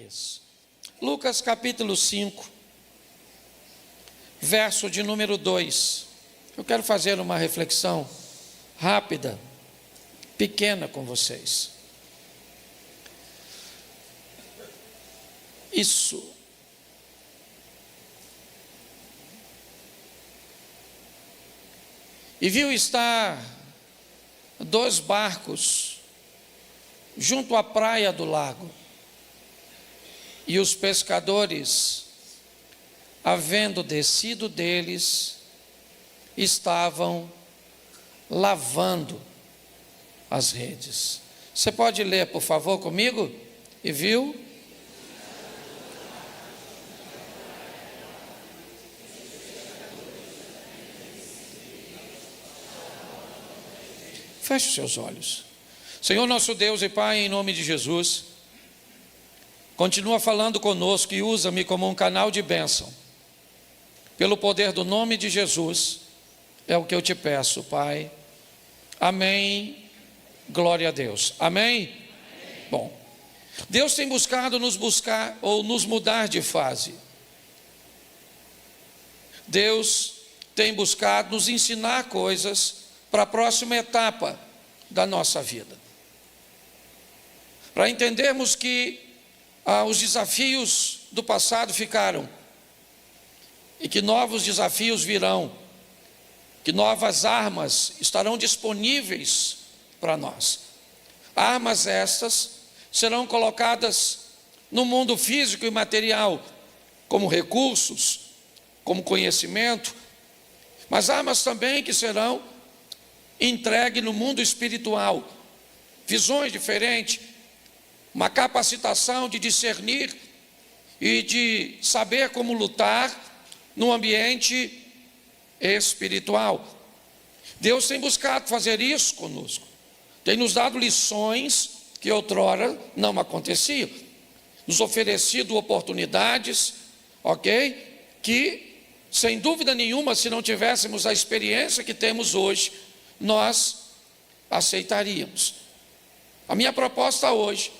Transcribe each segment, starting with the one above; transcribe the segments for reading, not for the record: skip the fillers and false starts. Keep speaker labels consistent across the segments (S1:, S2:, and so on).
S1: Isso. Lucas capítulo 5, verso de número 2. Eu quero fazer uma reflexão rápida, pequena com vocês. Isso. E viu estar 2 barcos junto à praia do lago. E os pescadores, havendo descido deles, estavam lavando as redes. Você pode ler, por favor, comigo? E viu? Feche os seus olhos. Senhor nosso Deus e Pai, em nome de Jesus, continua falando conosco e usa-me como um canal de bênção. Pelo poder do nome de Jesus, é o que eu te peço, Pai. Amém. Glória a Deus. Amém? Amém. Bom, Deus tem buscado nos mudar de fase. Deus tem buscado nos ensinar coisas para a próxima etapa da nossa vida. Para entendermos que os desafios do passado ficaram e que novos desafios virão, que novas armas estarão disponíveis para nós. Armas estas serão colocadas no mundo físico e material, como recursos, como conhecimento, mas armas também que serão entregues no mundo espiritual, visões diferentes, uma capacitação de discernir e de saber como lutar no ambiente espiritual. Deus tem buscado fazer isso conosco, tem nos dado lições que outrora não aconteciam, nos oferecido oportunidades, ok? Que, sem dúvida nenhuma, se não tivéssemos a experiência que temos hoje, nós aceitaríamos. A minha proposta hoje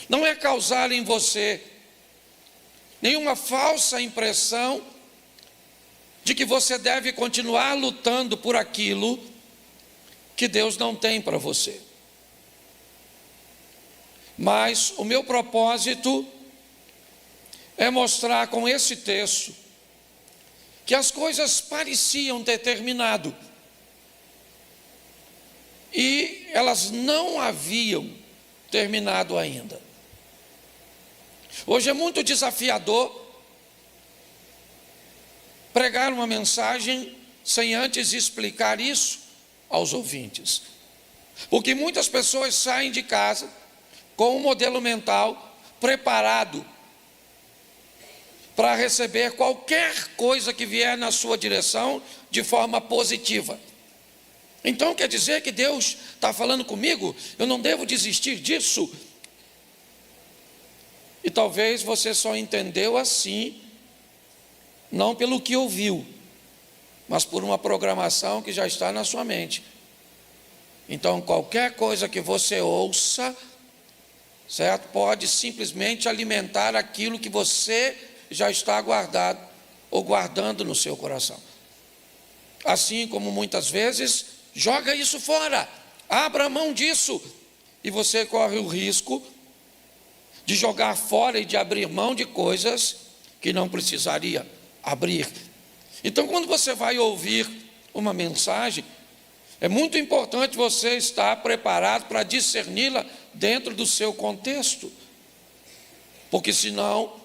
S1: não é causar em você nenhuma falsa impressão de que você deve continuar lutando por aquilo que Deus não tem para você. Mas o meu propósito é mostrar com esse texto que as coisas pareciam ter terminado e elas não haviam terminado ainda. Hoje é muito desafiador pregar uma mensagem sem antes explicar isso aos ouvintes, porque muitas pessoas saem de casa com um modelo mental preparado para receber qualquer coisa que vier na sua direção de forma positiva. Então quer dizer que Deus está falando comigo, eu não devo desistir disso? E talvez você só entendeu assim, não pelo que ouviu, mas por uma programação que já está na sua mente. Então qualquer coisa que você ouça, certo? Pode simplesmente alimentar aquilo que você já está guardado ou guardando no seu coração. Assim como muitas vezes, joga isso fora, abra mão disso, e você corre o risco de jogar fora e de abrir mão de coisas que não precisaria abrir. Então, quando você vai ouvir uma mensagem, é muito importante você estar preparado para discerni-la dentro do seu contexto, porque senão,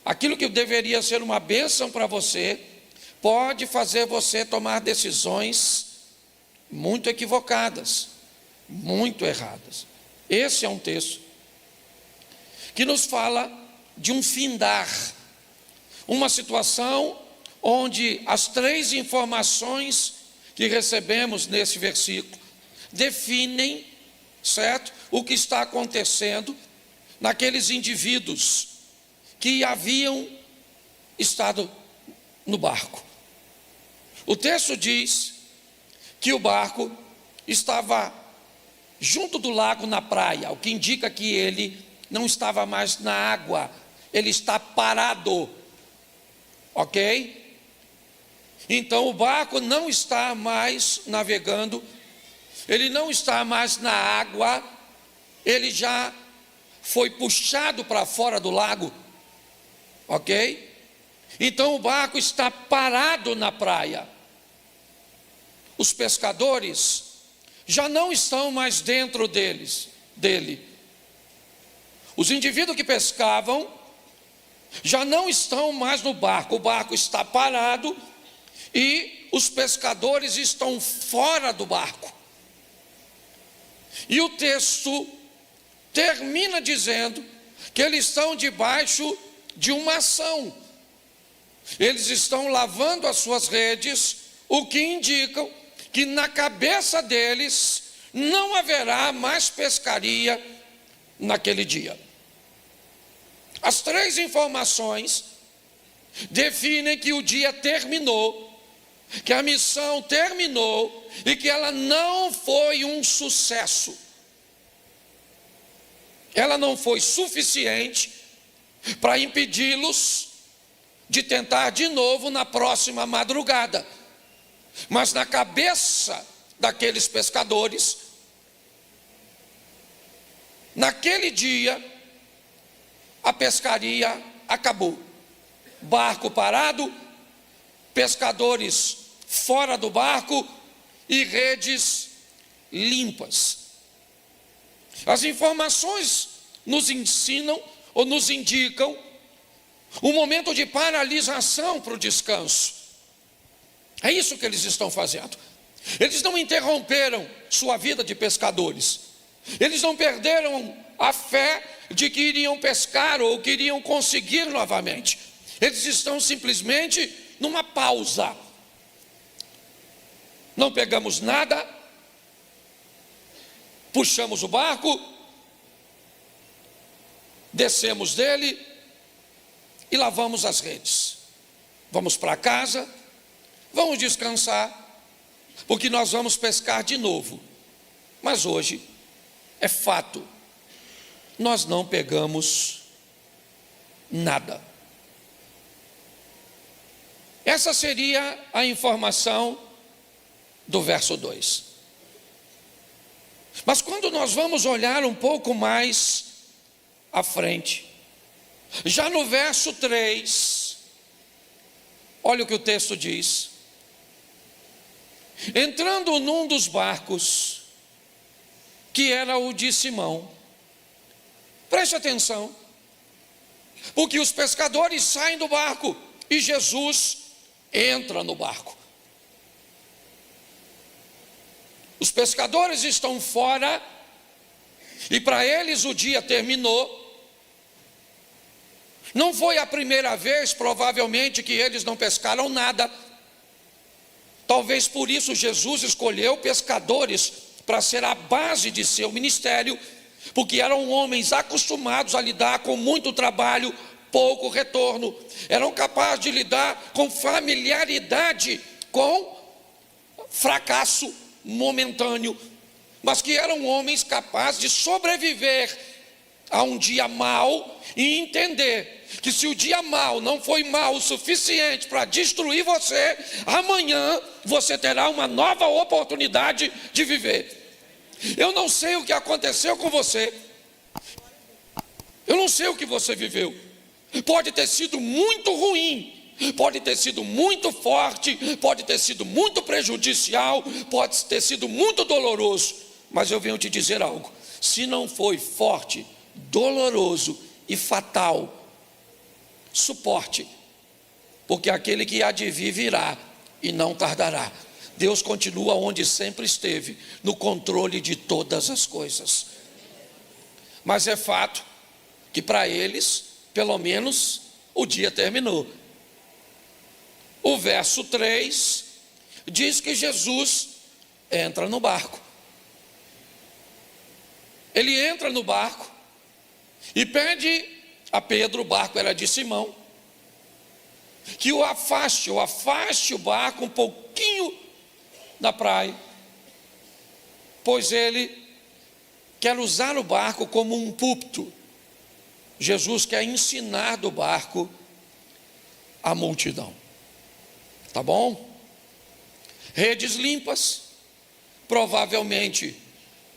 S1: aquilo que deveria ser uma bênção para você, pode fazer você tomar decisões muito equivocadas, muito erradas. Esse é um texto que nos fala de um findar, uma situação onde as 3 informações que recebemos nesse versículo definem, certo, o que está acontecendo naqueles indivíduos que haviam estado no barco. O texto diz que o barco estava junto do lago, na praia, o que indica que ele não estava mais na água, ele está parado, ok? Então o barco não está mais navegando, ele não está mais na água, ele já foi puxado para fora do lago, ok? Então o barco está parado na praia. Os pescadores já não estão mais dentro dele. Os indivíduos que pescavam já não estão mais no barco. O barco está parado e os pescadores estão fora do barco. E o texto termina dizendo que eles estão debaixo de uma ação. Eles estão lavando as suas redes, o que indica que na cabeça deles não haverá mais pescaria naquele dia. As três informações definem que o dia terminou, que a missão terminou e que ela não foi um sucesso. Ela não foi suficiente para impedi-los de tentar de novo na próxima madrugada. Mas na cabeça daqueles pescadores, naquele dia, a pescaria acabou. Barco parado, pescadores fora do barco e redes limpas. As informações nos ensinam ou nos indicam um momento de paralisação para o descanso. É isso que eles estão fazendo. Eles não interromperam sua vida de pescadores. Eles não perderam a fé de que iriam pescar ou que iriam conseguir novamente. Eles estão simplesmente numa pausa. Não pegamos nada, puxamos o barco, descemos dele e lavamos as redes. Vamos para casa, vamos descansar, porque nós vamos pescar de novo. Mas hoje é fato, nós não pegamos nada. Essa seria a informação do verso 2. Mas quando nós vamos olhar um pouco mais à frente, já no verso 3, olha o que o texto diz. Entrando num dos barcos, que era o de Simão, preste atenção, porque os pescadores saem do barco e Jesus entra no barco. Os pescadores estão fora e para eles o dia terminou. Não foi a primeira vez, provavelmente, que eles não pescaram nada. Talvez por isso Jesus escolheu pescadores para ser a base de seu ministério, porque eram homens acostumados a lidar com muito trabalho, pouco retorno. Eram capazes de lidar com familiaridade com fracasso momentâneo, mas que eram homens capazes de sobreviver a um dia mau e entender que se o dia mau não foi mau o suficiente para destruir você, amanhã você terá uma nova oportunidade de viver. Eu não sei o que aconteceu com você, eu não sei o que você viveu. Pode ter sido muito ruim, pode ter sido muito forte, pode ter sido muito prejudicial, pode ter sido muito doloroso, mas eu venho te dizer algo: se não foi forte, doloroso e fatal, suporte, porque aquele que há de vir virá e não tardará. Deus continua onde sempre esteve, no controle de todas as coisas. Mas é fato que para eles, pelo menos, o dia terminou. O verso 3 diz que Jesus entra no barco. Ele entra no barco e pede a Pedro, o barco era de Simão, que o afaste o barco um pouquinho da praia, pois ele quer usar o barco como um púlpito Jesus quer ensinar do barco a multidão. Tá bom? Redes limpas, provavelmente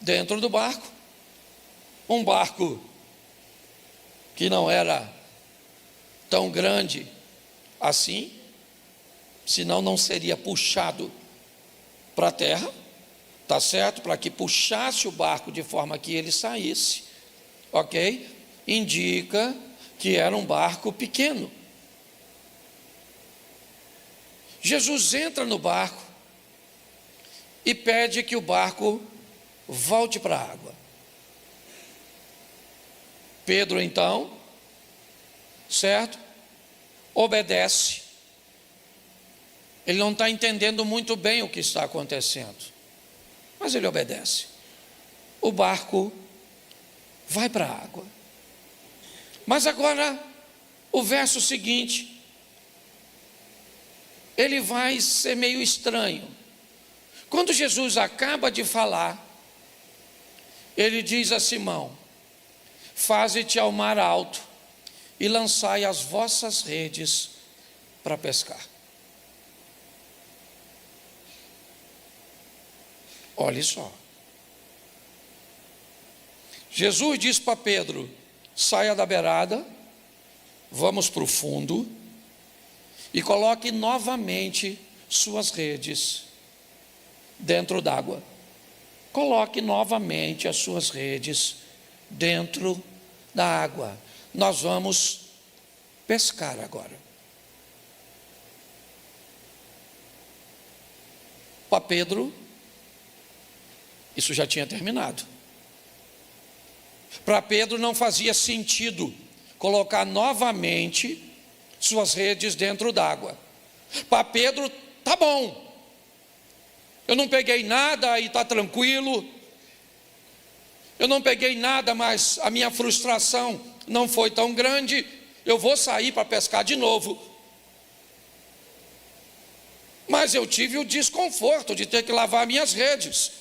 S1: dentro do barco. Um barco que não era tão grande assim, senão não seria puxado para a terra, tá certo? Para que puxasse o barco de forma que ele saísse, ok? Indica que era um barco pequeno. Jesus entra no barco e pede que o barco volte para a água. Pedro então, certo? Obedece. Ele não está entendendo muito bem o que está acontecendo, mas ele obedece. O barco vai para a água. Mas agora, o verso seguinte, ele vai ser meio estranho. Quando Jesus acaba de falar, ele diz a Simão: faze-te ao mar alto e lançai as vossas redes para pescar. Olhe só. Jesus diz para Pedro: saia da beirada, vamos para o fundo e coloque novamente suas redes dentro d'água. Coloque novamente as suas redes dentro da água. Nós vamos pescar agora. Para Pedro, isso já tinha terminado. Para Pedro não fazia sentido colocar novamente suas redes dentro d'água. Para Pedro, tá bom, eu não peguei nada e está tranquilo, eu não peguei nada, mas a minha frustração não foi tão grande, eu vou sair para pescar de novo. Mas eu tive o desconforto de ter que lavar minhas redes.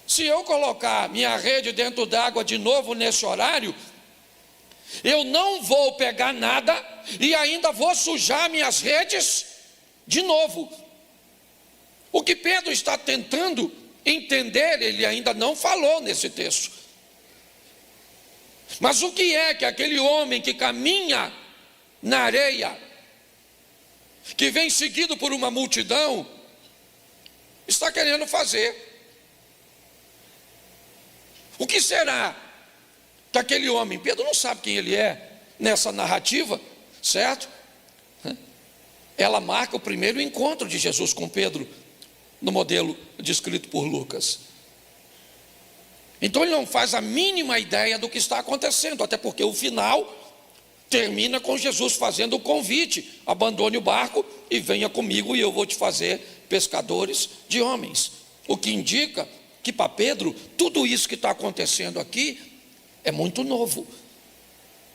S1: Se eu colocar minha rede dentro d'água de novo nesse horário, eu não vou pegar nada e ainda vou sujar minhas redes de novo. O que Pedro está tentando entender, ele ainda não falou nesse texto. Mas o que é que aquele homem que caminha na areia, que vem seguido por uma multidão, está querendo fazer? O que será que aquele homem, Pedro não sabe quem ele é nessa narrativa, certo? Ela marca o primeiro encontro de Jesus com Pedro, no modelo descrito por Lucas. Então ele não faz a mínima ideia do que está acontecendo, até porque o final termina com Jesus fazendo o convite: abandone o barco e venha comigo e eu vou te fazer pescadores de homens. O que indica que para Pedro, tudo isso que está acontecendo aqui é muito novo.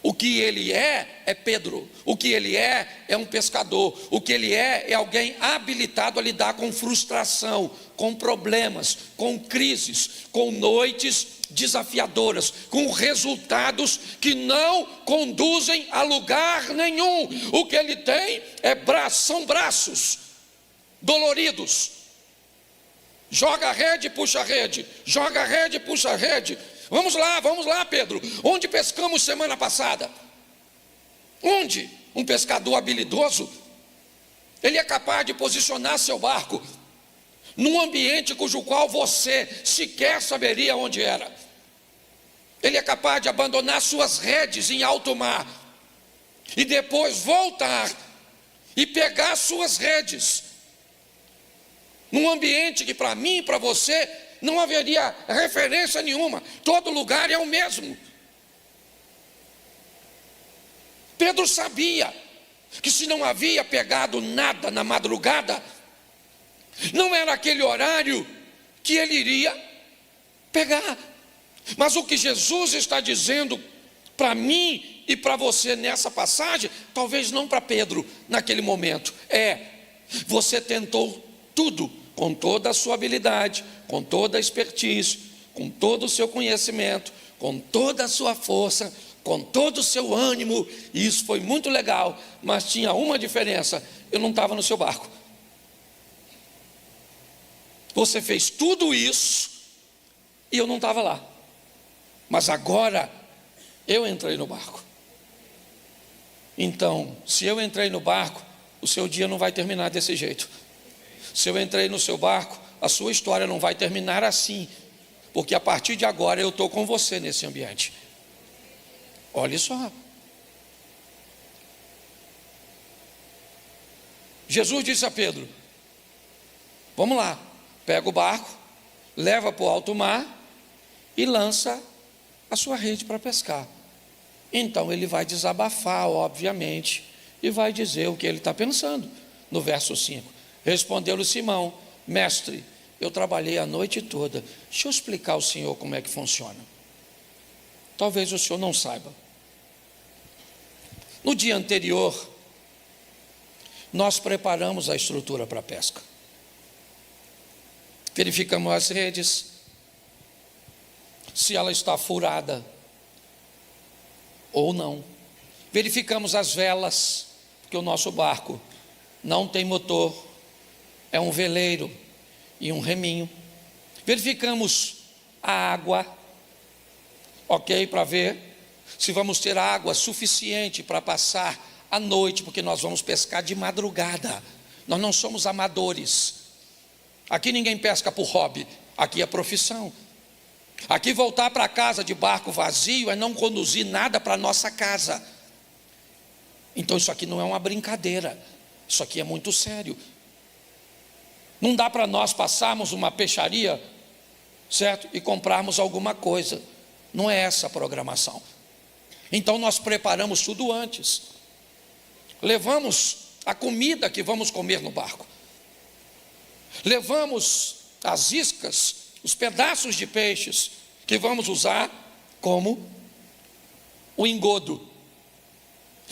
S1: O que ele é Pedro. O que ele é um pescador. O que ele é alguém habilitado a lidar com frustração, com problemas, com crises, com noites desafiadoras, com resultados que não conduzem a lugar nenhum. O que ele tem são braços doloridos. Joga a rede, puxa a rede. Joga a rede, puxa a rede. Vamos lá, Pedro. Onde pescamos semana passada? Onde? Um pescador habilidoso, ele é capaz de posicionar seu barco num ambiente cujo qual você sequer saberia onde era. Ele é capaz de abandonar suas redes em alto mar e depois voltar e pegar suas redes num ambiente que para mim e para você não haveria referência nenhuma. Todo lugar é o mesmo. Pedro sabia que se não havia pegado nada na madrugada, não era aquele horário que ele iria pegar. Mas o que Jesus está dizendo para mim e para você nessa passagem, talvez não para Pedro naquele momento, você tentou tudo, com toda a sua habilidade, com toda a expertise, com todo o seu conhecimento, com toda a sua força, com todo o seu ânimo, e isso foi muito legal, mas tinha uma diferença: eu não estava no seu barco. Você fez tudo isso e eu não estava lá, mas agora eu entrei no barco. Então, se eu entrei no barco, o seu dia não vai terminar desse jeito. Se eu entrei no seu barco, a sua história não vai terminar assim, porque a partir de agora eu estou com você nesse ambiente. Olha só. Jesus disse a Pedro: vamos lá, pega o barco, leva para o alto mar e lança a sua rede para pescar. Então ele vai desabafar, obviamente, e vai dizer o que ele está pensando. No verso 5, respondeu-lhe Simão: mestre, eu trabalhei a noite toda. Deixa eu explicar ao senhor como é que funciona. Talvez o senhor não saiba. No dia anterior, nós preparamos a estrutura para a pesca. Verificamos as redes, se ela está furada ou não. Verificamos as velas, porque o nosso barco não tem motor, é um veleiro e um reminho. Verificamos a água, ok, para ver se vamos ter água suficiente para passar a noite, porque nós vamos pescar de madrugada. Nós não somos amadores. Aqui ninguém pesca por hobby, aqui é profissão. Aqui voltar para casa de barco vazio é não conduzir nada para a nossa casa. Então isso aqui não é uma brincadeira, isso aqui é muito sério. Não dá para nós passarmos uma peixaria, certo? E comprarmos alguma coisa. Não é essa a programação. Então nós preparamos tudo antes. Levamos a comida que vamos comer no barco. Levamos as iscas, os pedaços de peixes que vamos usar como o engodo.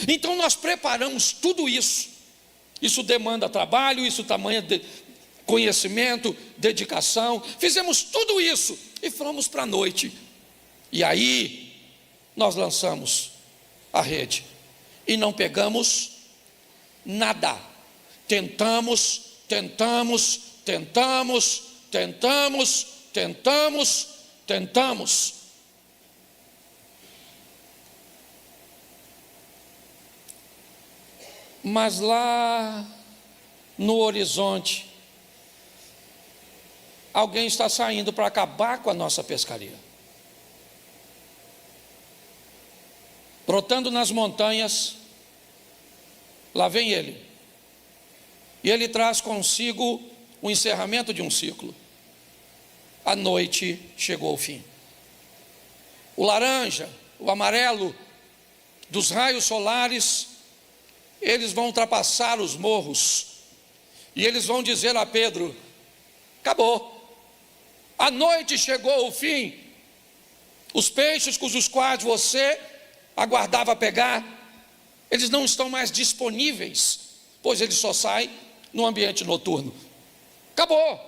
S1: Então nós preparamos tudo isso. Isso demanda trabalho, isso tamanho de conhecimento, dedicação. Fizemos tudo isso e fomos para a noite. E aí nós lançamos a rede e não pegamos nada. Tentamos, mas lá no horizonte, alguém está saindo para acabar com a nossa pescaria. Brotando nas montanhas, lá vem ele. E ele traz consigo o encerramento de um ciclo. A noite chegou ao fim. O laranja, o amarelo dos raios solares, eles vão ultrapassar os morros. E eles vão dizer a Pedro: acabou. A noite chegou ao fim. Os peixes cujos quais você aguardava pegar, eles não estão mais disponíveis, pois eles só saem no ambiente noturno. Acabou,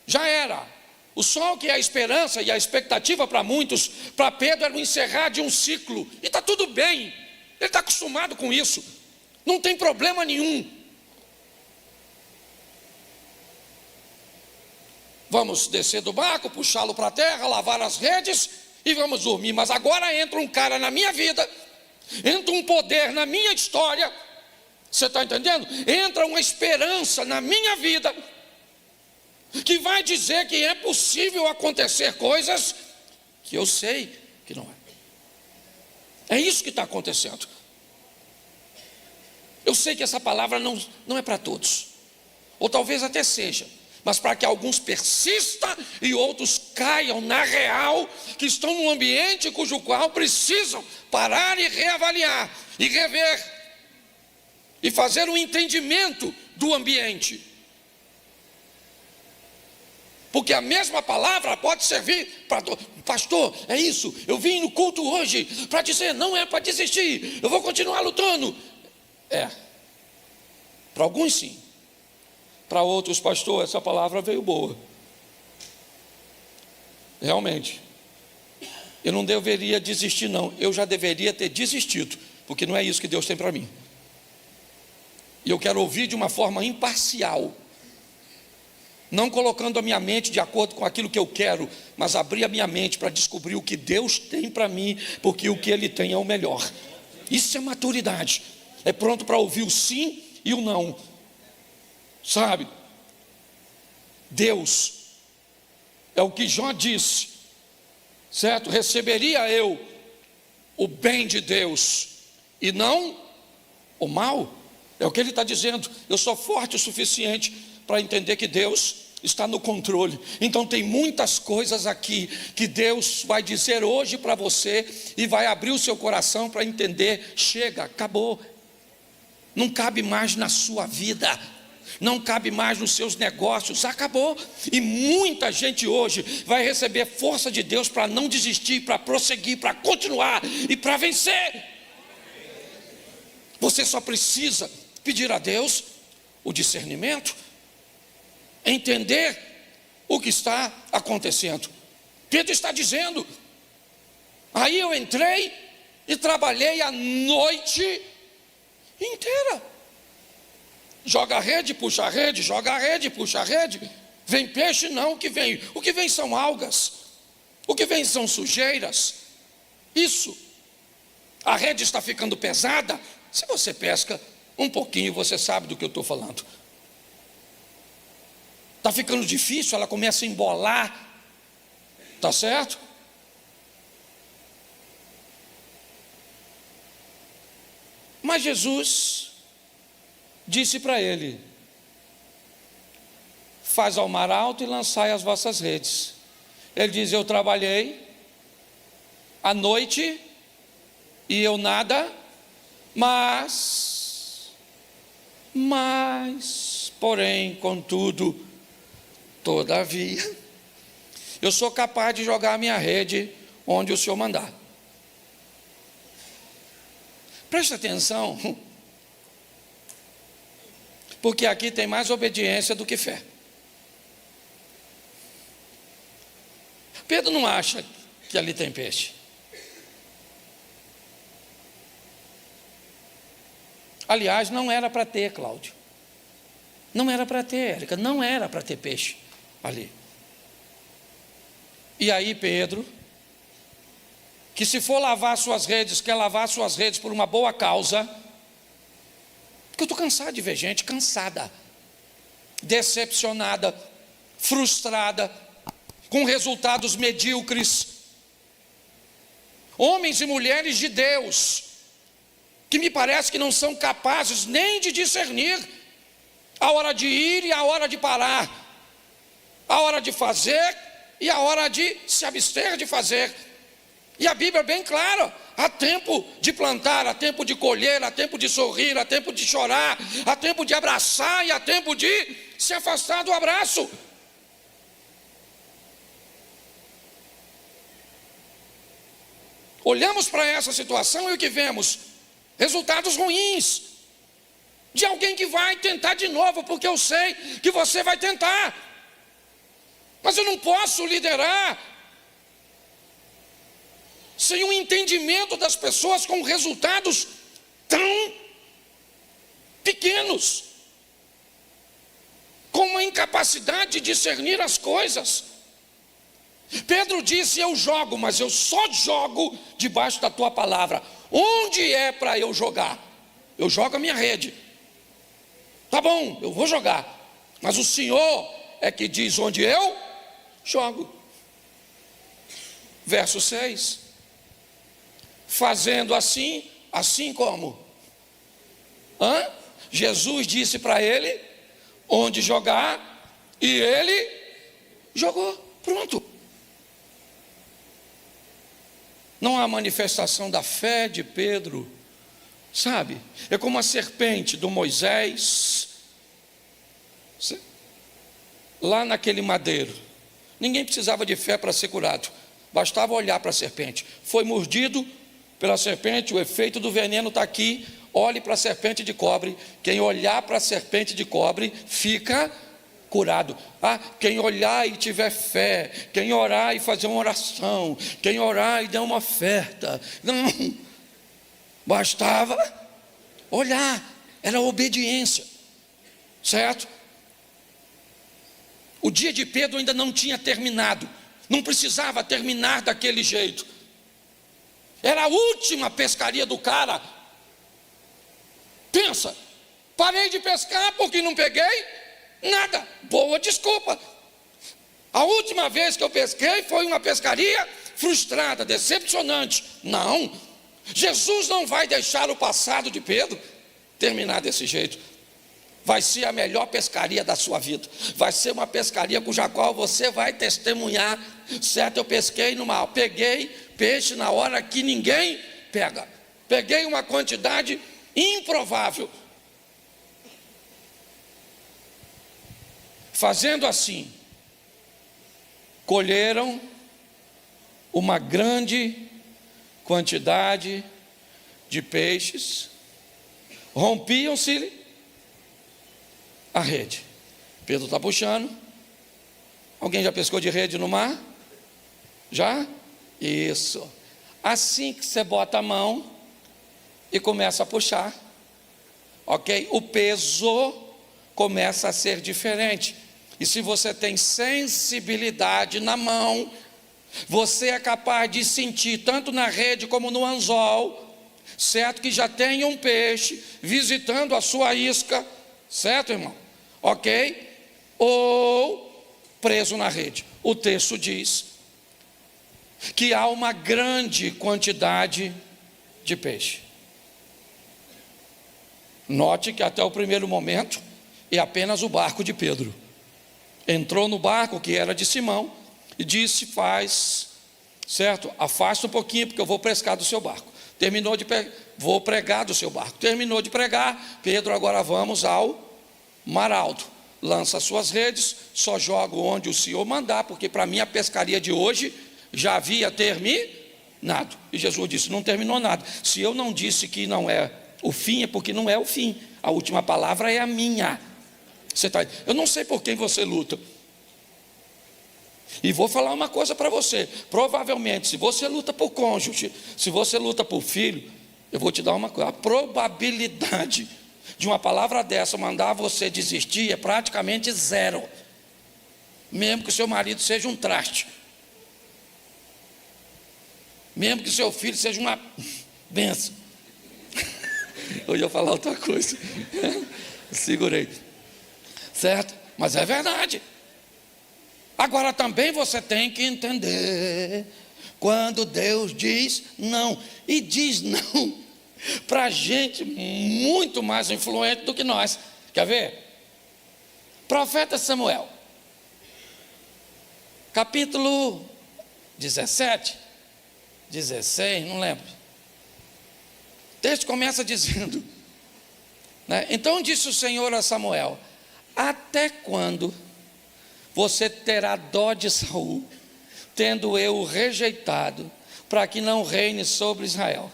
S1: já era. O sol, que é a esperança e a expectativa para muitos, para Pedro era o encerrar de um ciclo. E está tudo bem, ele está acostumado com isso, não tem problema nenhum. Vamos descer do barco, puxá-lo para a terra, lavar as redes e vamos dormir. Mas agora entra um cara na minha vida, entra um poder na minha história. Você está entendendo? Entra uma esperança na minha vida que vai dizer que é possível acontecer coisas que eu sei que não é. É isso que está acontecendo. Eu sei que essa palavra não é para todos, ou talvez até seja, mas para que alguns persistam e outros caiam na real, que estão num ambiente cujo qual precisam parar e reavaliar, e rever, e fazer um entendimento do ambiente. Porque a mesma palavra pode servir para... Pastor, é isso, eu vim no culto hoje para dizer, não é para desistir, eu vou continuar lutando. É, para alguns sim, para outros, pastor, essa palavra veio boa. Realmente, eu não deveria desistir não, eu já deveria ter desistido, porque não é isso que Deus tem para mim. E eu quero ouvir de uma forma imparcial, não colocando a minha mente de acordo com aquilo que eu quero, mas abrir a minha mente para descobrir o que Deus tem para mim, porque o que Ele tem é o melhor. Isso é maturidade, é pronto para ouvir o sim e o não, sabe? Deus, é o que Jó disse, certo? Receberia eu o bem de Deus e não o mal? É o que ele está dizendo. Eu sou forte o suficiente para entender que Deus está no controle. Então tem muitas coisas aqui que Deus vai dizer hoje para você e vai abrir o seu coração para entender. Chega, acabou, não cabe mais na sua vida, não cabe mais nos seus negócios, acabou. E muita gente hoje vai receber força de Deus para não desistir, para prosseguir, para continuar e para vencer. Você só precisa pedir a Deus o discernimento, entender o que está acontecendo. Pedro está dizendo, aí eu entrei e trabalhei a noite inteira. Joga a rede, puxa a rede, joga a rede, puxa a rede. Vem peixe? Não, o que vem são algas, o que vem são sujeiras. Isso, a rede está ficando pesada. Se você pesca um pouquinho, você sabe do que eu estou falando. Está ficando difícil, ela começa a embolar, tá certo? Mas Jesus disse para ele, faz ao mar alto e lançai as vossas redes. Ele diz, eu trabalhei à noite e eu nada, porém, contudo, todavia, eu sou capaz de jogar a minha rede onde o Senhor mandar. Presta atenção, porque aqui tem mais obediência do que fé. Pedro não acha que ali tem peixe. Aliás, não era para ter, Cláudio. Não era para ter, Érica, não era para ter peixe ali. E aí Pedro, que se for lavar suas redes, quer lavar suas redes por uma boa causa, porque eu estou cansado de ver gente cansada, decepcionada, frustrada, com resultados medíocres. Homens e mulheres de Deus, que me parece que não são capazes nem de discernir a hora de ir e a hora de parar, a hora de fazer e a hora de se abster de fazer. E a Bíblia é bem clara, há tempo de plantar, há tempo de colher, há tempo de sorrir, há tempo de chorar, há tempo de abraçar e há tempo de se afastar do abraço. Olhamos para essa situação e o que vemos? Resultados ruins, de alguém que vai tentar de novo, porque eu sei que você vai tentar, mas eu não posso liderar sem um entendimento das pessoas com resultados tão pequenos, com uma incapacidade de discernir as coisas. Pedro disse, eu jogo, mas eu só jogo debaixo da tua palavra. Onde é para eu jogar? Eu jogo a minha rede. Tá bom, eu vou jogar, mas o Senhor é que diz onde eu jogo. Verso 6. Fazendo assim, assim como? Jesus disse para ele onde jogar e ele jogou, pronto. Não há manifestação da fé de Pedro, sabe? É como a serpente do Moisés, lá naquele madeiro. Ninguém precisava de fé para ser curado, bastava olhar para a serpente. Foi mordido pela serpente, o efeito do veneno está aqui. Olhe para a serpente de cobre. Quem olhar para a serpente de cobre fica curado. Quem olhar e tiver fé, quem orar e fazer uma oração, quem orar e der uma oferta. Não, bastava olhar, era obediência, certo? O dia de Pedro ainda não tinha terminado, não precisava terminar daquele jeito. Era a última pescaria do cara. Pensa, parei de pescar porque não peguei nada. Boa desculpa. A última vez que eu pesquei foi uma pescaria frustrada, decepcionante. Não, Jesus não vai deixar o passado de Pedro terminar desse jeito. Vai ser a melhor pescaria da sua vida. Vai ser uma pescaria cuja qual você vai testemunhar. Certo, eu pesquei peguei peixe na hora que ninguém pega. Peguei uma quantidade improvável. Fazendo assim, colheram uma grande quantidade de peixes, rompiam-se a rede. Pedro está puxando. Alguém já pescou de rede no mar? Já? Isso. Assim que você bota a mão e começa a puxar, ok? O peso começa a ser diferente. E se você tem sensibilidade na mão, você é capaz de sentir, tanto na rede como no anzol, certo? Que já tem um peixe visitando a sua isca, certo, irmão? Ok? Ou preso na rede. O texto diz que há uma grande quantidade de peixe. Note que até o primeiro momento é apenas o barco de Pedro. Entrou no barco que era de Simão e disse: certo, afasta um pouquinho porque eu vou pescar do seu barco. Vou pregar do seu barco. Terminou de pregar, Pedro, agora vamos ao mar alto. Lança suas redes, só jogo onde o Senhor mandar, porque para mim a pescaria de hoje já havia terminado. E Jesus disse: não terminou nada. Se eu não disse que não é o fim, é porque não é o fim. A última palavra é a minha. Eu não sei por quem você luta. E vou falar uma coisa para você. Provavelmente, se você luta por cônjuge, se você luta por filho, eu vou te dar uma coisa: a probabilidade de uma palavra dessa mandar você desistir é praticamente zero. Mesmo que seu marido seja um traste, mesmo que seu filho seja uma benção. Eu ia falar outra coisa. Segurei. Certo? Mas é verdade. Agora também você tem que entender, quando Deus diz não, e diz não para gente muito mais influente do que nós. Quer ver? Profeta Samuel, capítulo 17, 16, não lembro. O texto começa dizendo, né? Então disse o Senhor a Samuel: até quando você terá dó de Saul, tendo eu o rejeitado, para que não reine sobre Israel?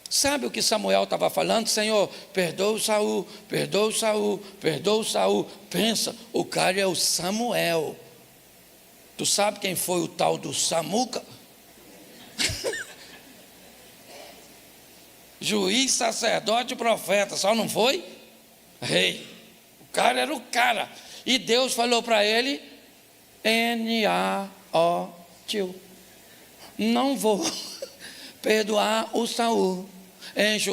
S1: Sabe o que Samuel estava falando? Senhor, perdoa o Saul, perdoa o Saul, perdoa o Saul. Pensa, o cara é o Samuel. Tu sabe quem foi o tal do Samuca? Juiz, sacerdote e profeta, só não foi rei. O cara era o cara. E Deus falou para ele: N-A-O-T-U, não vou perdoar o Saul. Enche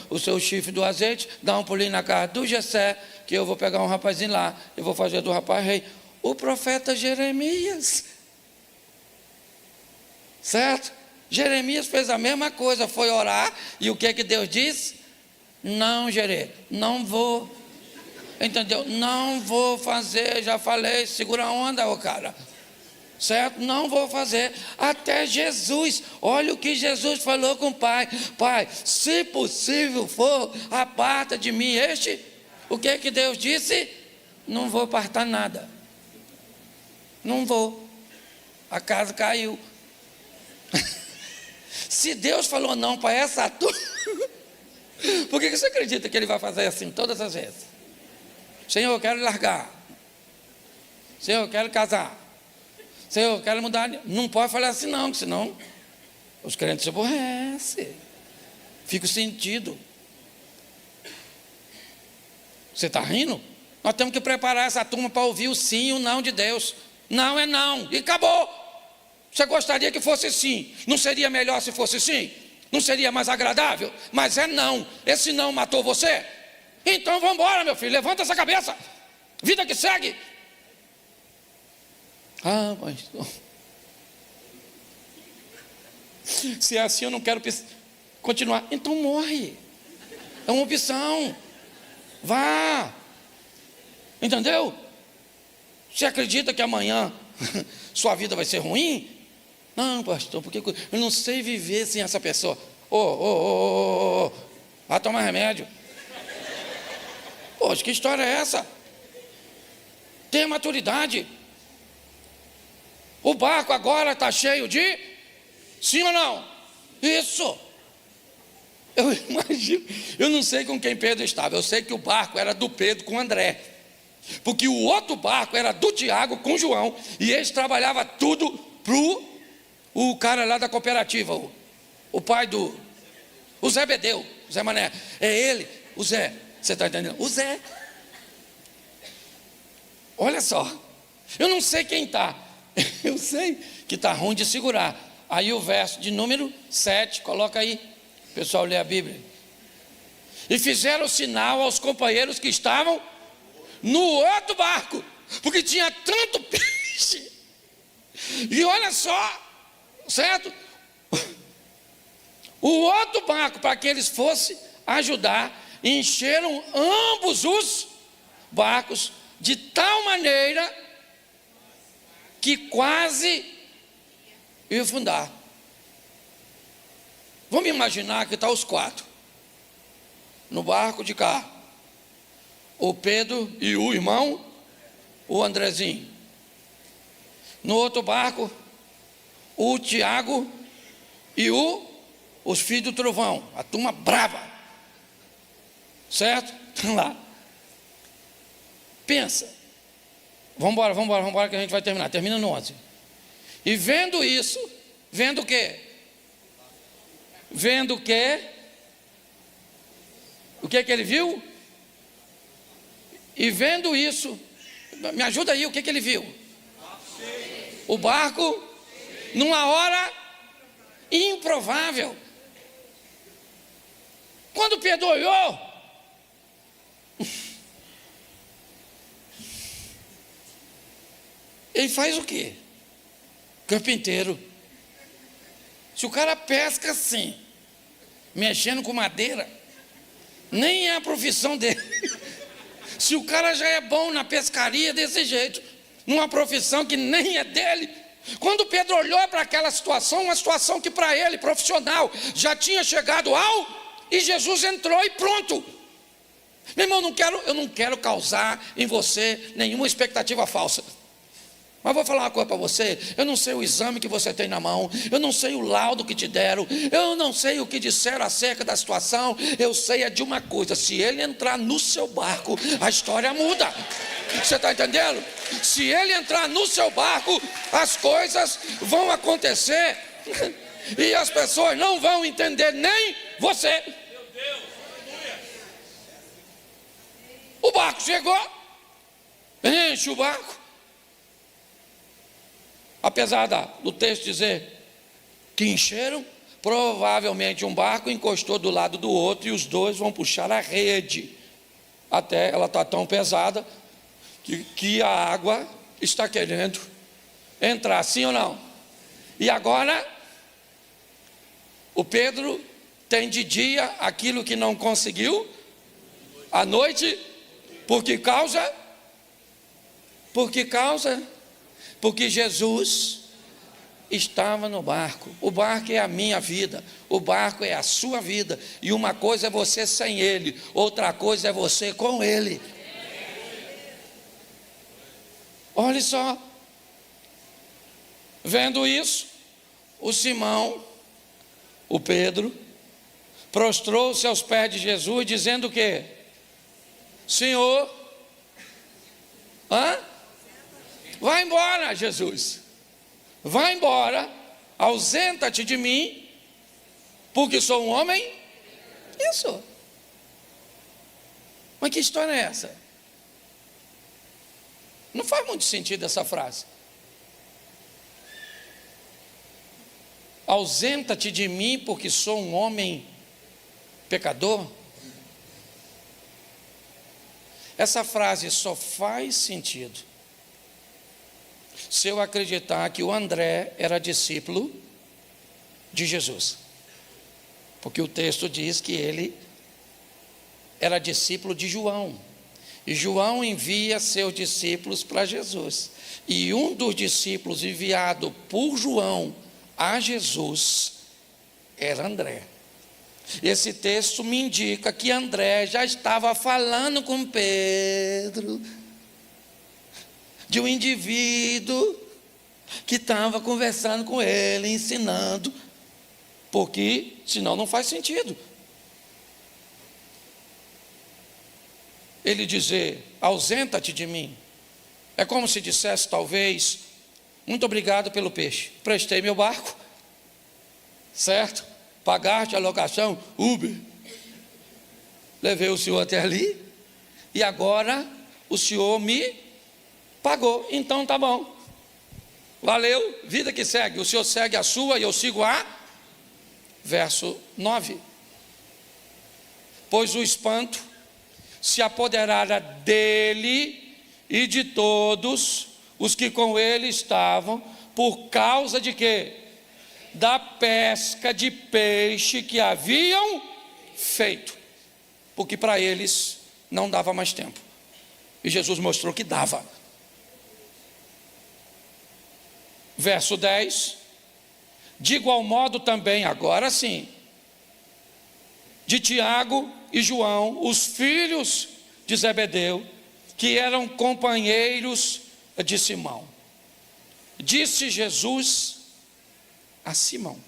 S1: o seu chifre do azeite, dá um pulinho na casa do Jessé, que eu vou pegar um rapazinho lá, eu vou fazer do rapaz rei. O profeta Jeremias, certo? Jeremias fez a mesma coisa, foi orar, e o que Deus disse? Não, Jeremias, não vou, entendeu? Não vou fazer, já falei, segura a onda, ô cara. Certo? Não vou fazer. Até Jesus, olha o que Jesus falou com o Pai: Pai, se possível for, aparta de mim o que Deus disse? Não vou apartar nada. Não vou. A casa caiu. Se Deus falou não para essa turma, por que você acredita que Ele vai fazer assim todas as vezes? Senhor, eu quero largar. Senhor, eu quero casar. Senhor, eu quero mudar. Não pode falar assim não, senão os crentes se aborrecem. Fica o sentido. Você está rindo? Nós temos que preparar essa turma para ouvir o sim e o não de Deus. Não é não, e acabou. Você gostaria que fosse sim? Não seria melhor se fosse sim? Não seria mais agradável? Mas é não. Esse não matou você? Então vamos embora, meu filho, levanta essa cabeça. Vida que segue. Ah, mas se é assim eu não quero continuar. Então morre. É uma opção. Vá. Entendeu? Você acredita que amanhã sua vida vai ser ruim? Não, pastor, porque eu não sei viver sem essa pessoa. Vai tomar remédio. Poxa, que história é essa? Tenha maturidade. O barco agora está cheio de... Sim ou não? Isso. Eu imagino, eu não sei com quem Pedro estava, eu sei que o barco era do Pedro com André, porque o outro barco era do Tiago com João, e eles trabalhavam tudo para o cara lá da cooperativa, o pai o Zé Bedeu, o Zé Mané, é ele, o Zé, você está entendendo? O Zé. Olha só, eu não sei quem está, eu sei que está ruim de segurar. Aí o verso de número 7, coloca aí. O pessoal lê a Bíblia. E fizeram sinal aos companheiros que estavam no outro barco, porque tinha tanto peixe. E olha só, certo? O outro barco, para que eles fossem ajudar, encheram ambos os barcos de tal maneira que quase ia afundar. Vamos imaginar que estão os quatro no barco de cá. O Pedro e o irmão, o Andrezinho. No outro barco, o Tiago e os filhos do trovão. A turma brava. Certo? Estão lá. Pensa. Vamos embora que a gente vai terminar. Termina no 11. E vendo isso, vendo o quê? Vendo o quê? O que ele viu? E vendo isso, me ajuda aí, o que ele viu? O barco, numa hora improvável. Quando Pedro olhou, ele faz o quê? Carpinteiro. Se o cara pesca assim, mexendo com madeira, nem é a profissão dele. Se o cara já é bom na pescaria desse jeito, numa profissão que nem é dele. Quando Pedro olhou para aquela situação, uma situação que para ele, profissional, já tinha chegado e Jesus entrou e pronto. Meu irmão, eu não quero causar em você nenhuma expectativa falsa. Mas vou falar uma coisa para você, eu não sei o exame que você tem na mão, eu não sei o laudo que te deram, eu não sei o que disseram acerca da situação, eu sei é de uma coisa, se ele entrar no seu barco, a história muda. Você está entendendo? Se ele entrar no seu barco, as coisas vão acontecer e as pessoas não vão entender nem você. O barco chegou, enche o barco. Apesar do texto dizer que encheram, provavelmente um barco encostou do lado do outro e os dois vão puxar a rede, até ela está tão pesada que a água está querendo entrar, sim ou não? E agora, o Pedro tem de dia aquilo que não conseguiu, à noite, por que causa? Porque Jesus estava no barco. O barco é a minha vida, o barco é a sua vida, e uma coisa é você sem ele, outra coisa é você com ele. Olha só, vendo isso, o Simão, o Pedro, prostrou-se aos pés de Jesus, dizendo o quê? Senhor, vai embora, Jesus, vai embora, ausenta-te de mim, porque sou um homem. Isso. Mas que história é essa? Não faz muito sentido essa frase. Ausenta-te de mim, porque sou um homem pecador. Essa frase só faz sentido se eu acreditar que o André era discípulo de Jesus, porque o texto diz que ele era discípulo de João, e João envia seus discípulos para Jesus, e um dos discípulos enviado por João a Jesus era André. Esse texto me indica que André já estava falando com Pedro, de um indivíduo que estava conversando com ele, ensinando, porque senão não faz sentido ele dizer, ausenta-te de mim. É como se dissesse talvez, muito obrigado pelo peixe, prestei meu barco, certo? Pagaste a locação, Uber, levei o senhor até ali, e agora o senhor me pagou, então tá bom, valeu, vida que segue, o senhor segue a sua e eu sigo a. Verso 9, pois o espanto se apoderara dele e de todos os que com ele estavam, por causa de quê? Da pesca de peixe que haviam feito, porque para eles não dava mais tempo, e Jesus mostrou que dava. Verso 10, de igual modo também, agora sim, de Tiago e João, os filhos de Zebedeu, que eram companheiros de Simão. Disse Jesus a Simão: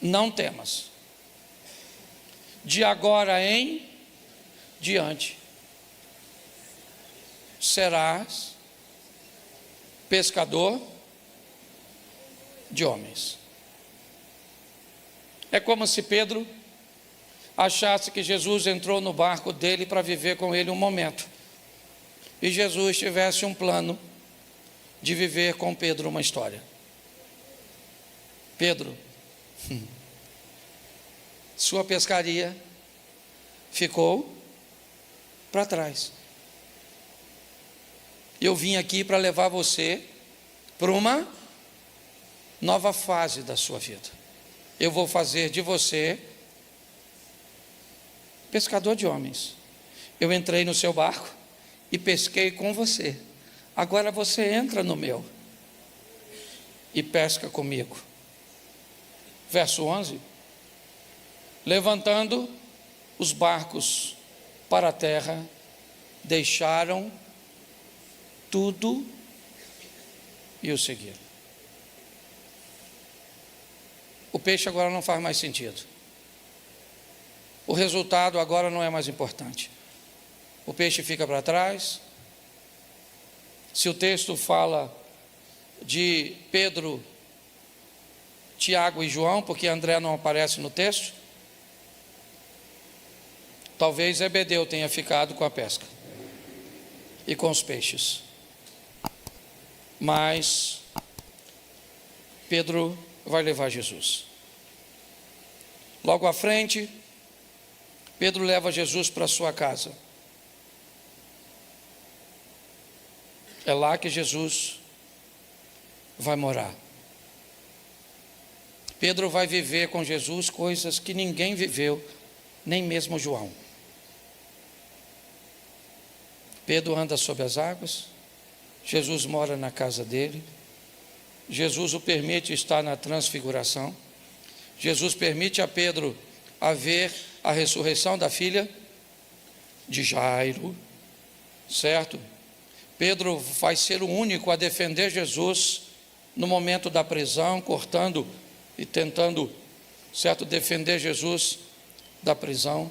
S1: não temas, de agora em diante serás pescador de homens. É como se Pedro achasse que Jesus entrou no barco dele para viver com ele um momento, e Jesus tivesse um plano de viver com Pedro uma história. Pedro, sua pescaria ficou para trás. Eu vim aqui para levar você para uma nova fase da sua vida. Eu vou fazer de você pescador de homens. Eu entrei no seu barco e pesquei com você. Agora você entra no meu e pesca comigo. Verso 11, levantando os barcos para a terra, deixaram tudo e o seguiram. O peixe agora não faz mais sentido. O resultado agora não é mais importante. O peixe fica para trás. Se o texto fala de Pedro, Tiago e João, porque André não aparece no texto, talvez Zebedeu tenha ficado com a pesca e com os peixes. Mas Pedro vai levar Jesus. Logo à frente, Pedro leva Jesus para sua casa. É lá que Jesus vai morar. Pedro vai viver com Jesus coisas que ninguém viveu, nem mesmo João. Pedro anda sobre as águas, Jesus mora na casa dele, Jesus o permite estar na transfiguração, Jesus permite a Pedro a ver a ressurreição da filha de Jairo, certo? Pedro vai ser o único a defender Jesus no momento da prisão, cortando e tentando, certo, defender Jesus da prisão.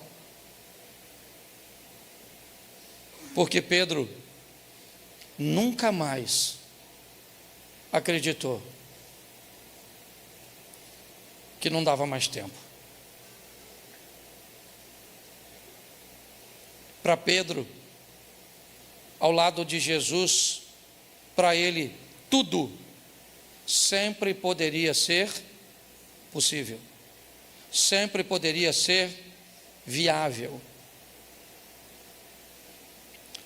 S1: Porque Pedro nunca mais acreditou que não dava mais tempo. Para Pedro, ao lado de Jesus, para ele, tudo sempre poderia ser possível, sempre poderia ser viável.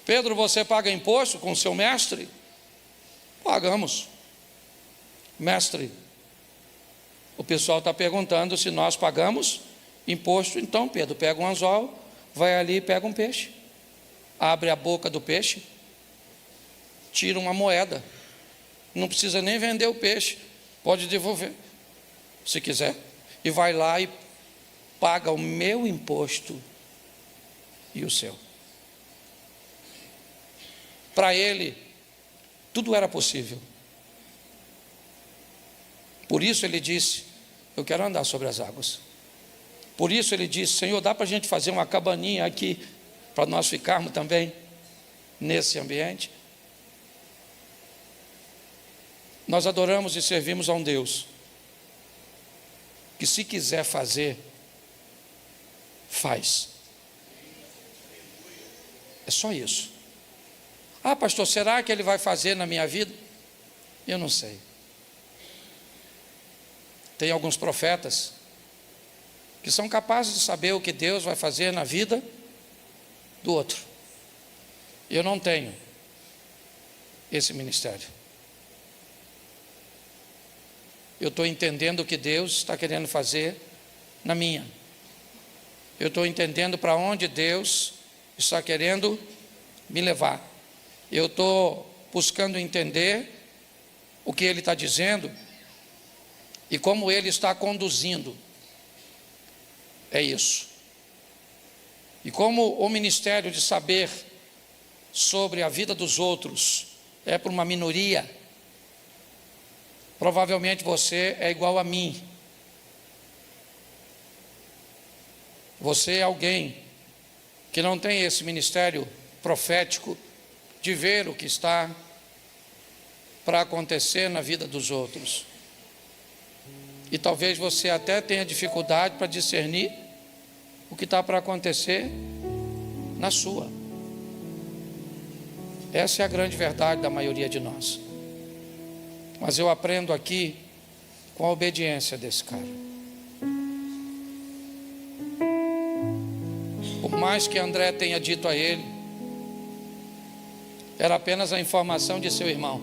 S1: Pedro, você paga imposto com o seu mestre? Pagamos. Mestre, o pessoal está perguntando se nós pagamos imposto. Então, Pedro, pega um anzol, vai ali e pega um peixe, abre a boca do peixe, tira uma moeda, não precisa nem vender o peixe, pode devolver, se quiser, e vai lá e paga o meu imposto e o seu. Para ele, tudo era possível. Por isso ele disse: eu quero andar sobre as águas. Por isso ele disse: Senhor, dá para a gente fazer uma cabaninha aqui, para nós ficarmos também nesse ambiente? Nós adoramos e servimos a um Deus que, se quiser fazer, faz. É só isso. Ah, pastor, será que ele vai fazer na minha vida? Eu não sei. Tem alguns profetas que são capazes de saber o que Deus vai fazer na vida do outro. Eu não tenho esse ministério. Eu estou entendendo o que Deus está querendo fazer na minha. Eu estou entendendo para onde Deus está querendo me levar. Eu estou buscando entender o que Ele está dizendo e como Ele está conduzindo. É isso. E como o ministério de saber sobre a vida dos outros é para uma minoria, provavelmente você é igual a mim. Você é alguém que não tem esse ministério profético de ver o que está para acontecer na vida dos outros. E talvez você até tenha dificuldade para discernir o que está para acontecer na sua. Essa é a grande verdade da maioria de nós. Mas eu aprendo aqui com a obediência desse cara. Por mais que André tenha dito a ele, era apenas a informação de seu irmão.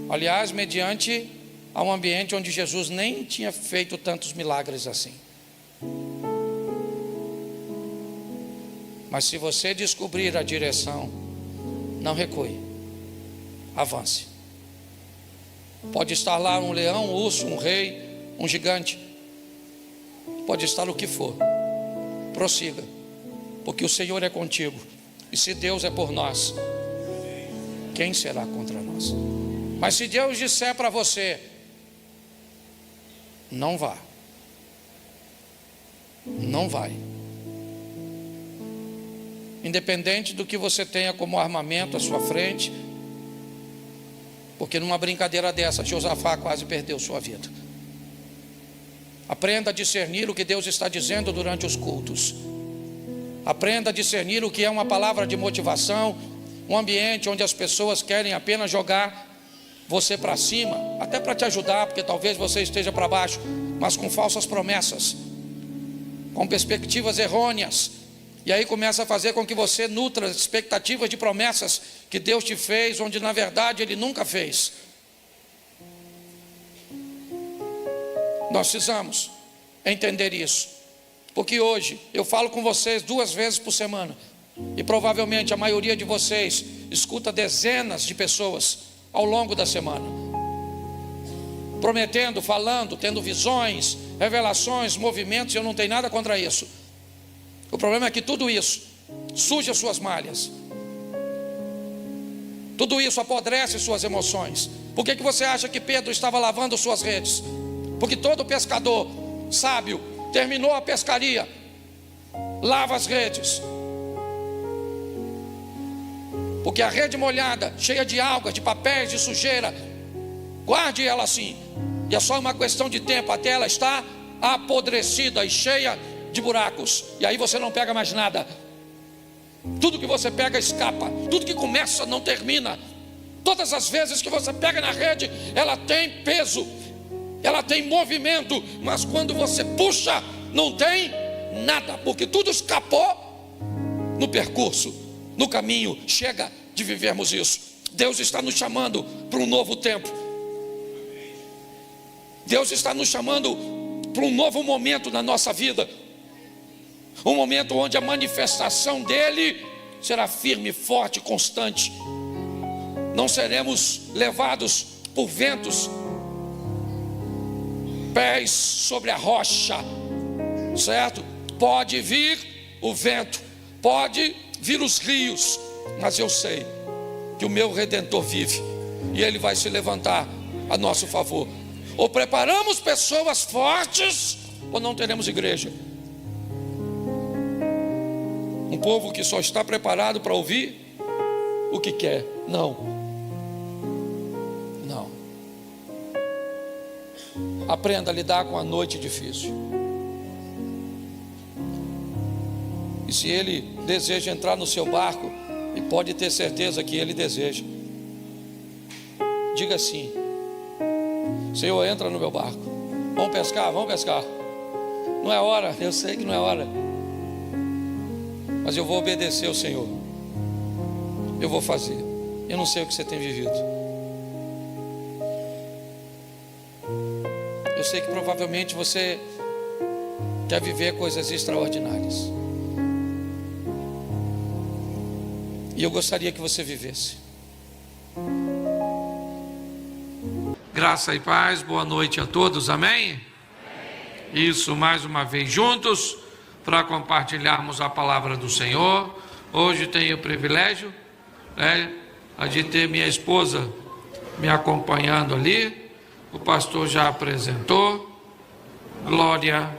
S1: Aliás, mediante a um ambiente onde Jesus nem tinha feito tantos milagres assim. Mas se você descobrir a direção, não recue, avance. Pode estar lá um leão, um urso, um rei, um gigante, pode estar o que for, prossiga, porque o Senhor é contigo. E se Deus é por nós, quem será contra nós? Mas se Deus disser para você, não vá, não vai. Independente do que você tenha como armamento à sua frente, porque numa brincadeira dessa, Josafá quase perdeu sua vida. Aprenda a discernir o que Deus está dizendo durante os cultos. Aprenda a discernir o que é uma palavra de motivação, um ambiente onde as pessoas querem apenas jogar você para cima, até para te ajudar, porque talvez você esteja para baixo, mas com falsas promessas, com perspectivas errôneas, e aí começa a fazer com que você nutra expectativas de promessas que Deus te fez, onde na verdade Ele nunca fez. Nós precisamos entender isso. Porque hoje eu falo com vocês 2 vezes por semana, e provavelmente a maioria de vocês escuta dezenas de pessoas ao longo da semana, prometendo, falando, tendo visões, revelações, movimentos. Eu não tenho nada contra isso. O problema é que tudo isso suja suas malhas, tudo isso apodrece suas emoções. Por que você acha que Pedro estava lavando suas redes? Porque todo pescador sábio terminou a pescaria, lava as redes. Porque a rede molhada, cheia de algas, de papéis, de sujeira, guarde ela assim, e é só uma questão de tempo até ela estar apodrecida e cheia de buracos, e aí você não pega mais nada. Tudo que você pega escapa, tudo que começa não termina. Todas as vezes que você pega na rede, ela tem peso, ela tem movimento, mas quando você puxa, não tem nada, porque tudo escapou no percurso, no caminho. Chega de vivermos isso. Deus está nos chamando para um novo tempo. Deus está nos chamando para um novo momento na nossa vida. Um momento onde a manifestação dele será firme, forte, constante. Não seremos levados por ventos, pés sobre a rocha, certo? Pode vir o vento, pode vir os rios, mas eu sei que o meu Redentor vive e ele vai se levantar a nosso favor. Ou preparamos pessoas fortes, ou não teremos igreja. Um povo que só está preparado para ouvir o que quer. Não. Aprenda a lidar com a noite difícil. E se ele deseja entrar no seu barco, e pode ter certeza que ele deseja, diga assim: Senhor, entra no meu barco. Vamos pescar, vamos pescar. Não é hora, eu sei que não é hora, mas eu vou obedecer ao Senhor. Eu vou fazer. Eu não sei o que você tem vivido. Eu sei que provavelmente você quer viver coisas extraordinárias, e eu gostaria que você vivesse. Graça e paz, boa noite a todos, amém? Isso, mais uma vez juntos, para compartilharmos a palavra do Senhor. Hoje tenho o privilégio, de ter minha esposa me acompanhando ali. O pastor já apresentou. Glória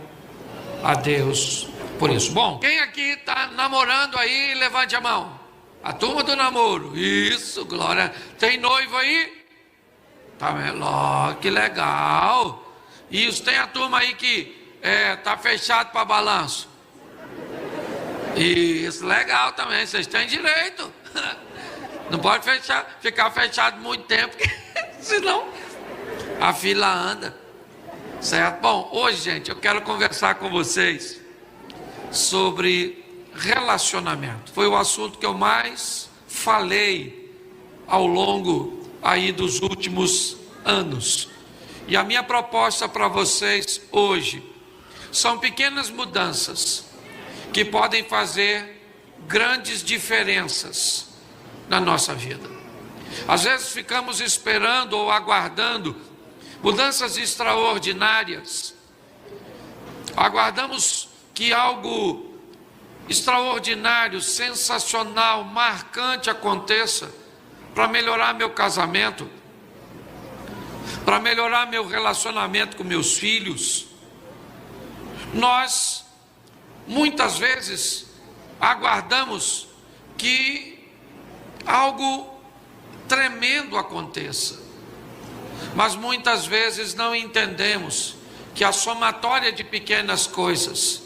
S1: a Deus por isso. Bom, quem aqui está namorando aí, levante a mão. A turma do namoro. Isso, glória. Tem noivo aí? Tá vendo? Oh, que legal. Isso, tem a turma aí que está fechado para balanço. Isso, legal também. Vocês têm direito. Não pode ficar fechado muito tempo, senão a fila anda, certo? Bom, hoje, gente, eu quero conversar com vocês sobre relacionamento. Foi o assunto que eu mais falei ao longo aí dos últimos anos. E a minha proposta para vocês hoje são pequenas mudanças que podem fazer grandes diferenças na nossa vida. Às vezes ficamos esperando ou aguardando mudanças extraordinárias. Aguardamos que algo extraordinário, sensacional, marcante aconteça para melhorar meu casamento, para melhorar meu relacionamento com meus filhos. Nós muitas vezes aguardamos que algo tremendo aconteça, mas muitas vezes não entendemos que a somatória de pequenas coisas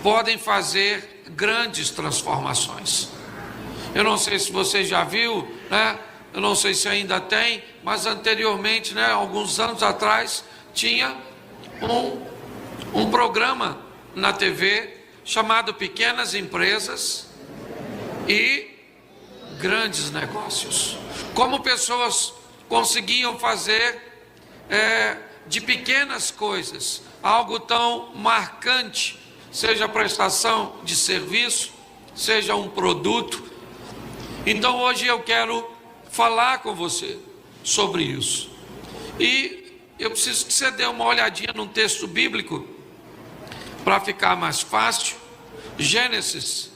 S1: podem fazer grandes transformações. Eu não sei se você já viu, eu não sei se ainda tem, mas anteriormente, alguns anos atrás, tinha um programa na TV chamado Pequenas Empresas e Grandes Negócios. Como pessoas conseguiam fazer de pequenas coisas algo tão marcante, seja prestação de serviço, seja um produto. Então hoje eu quero falar com você sobre isso. E eu preciso que você dê uma olhadinha num texto bíblico para ficar mais fácil. Gênesis,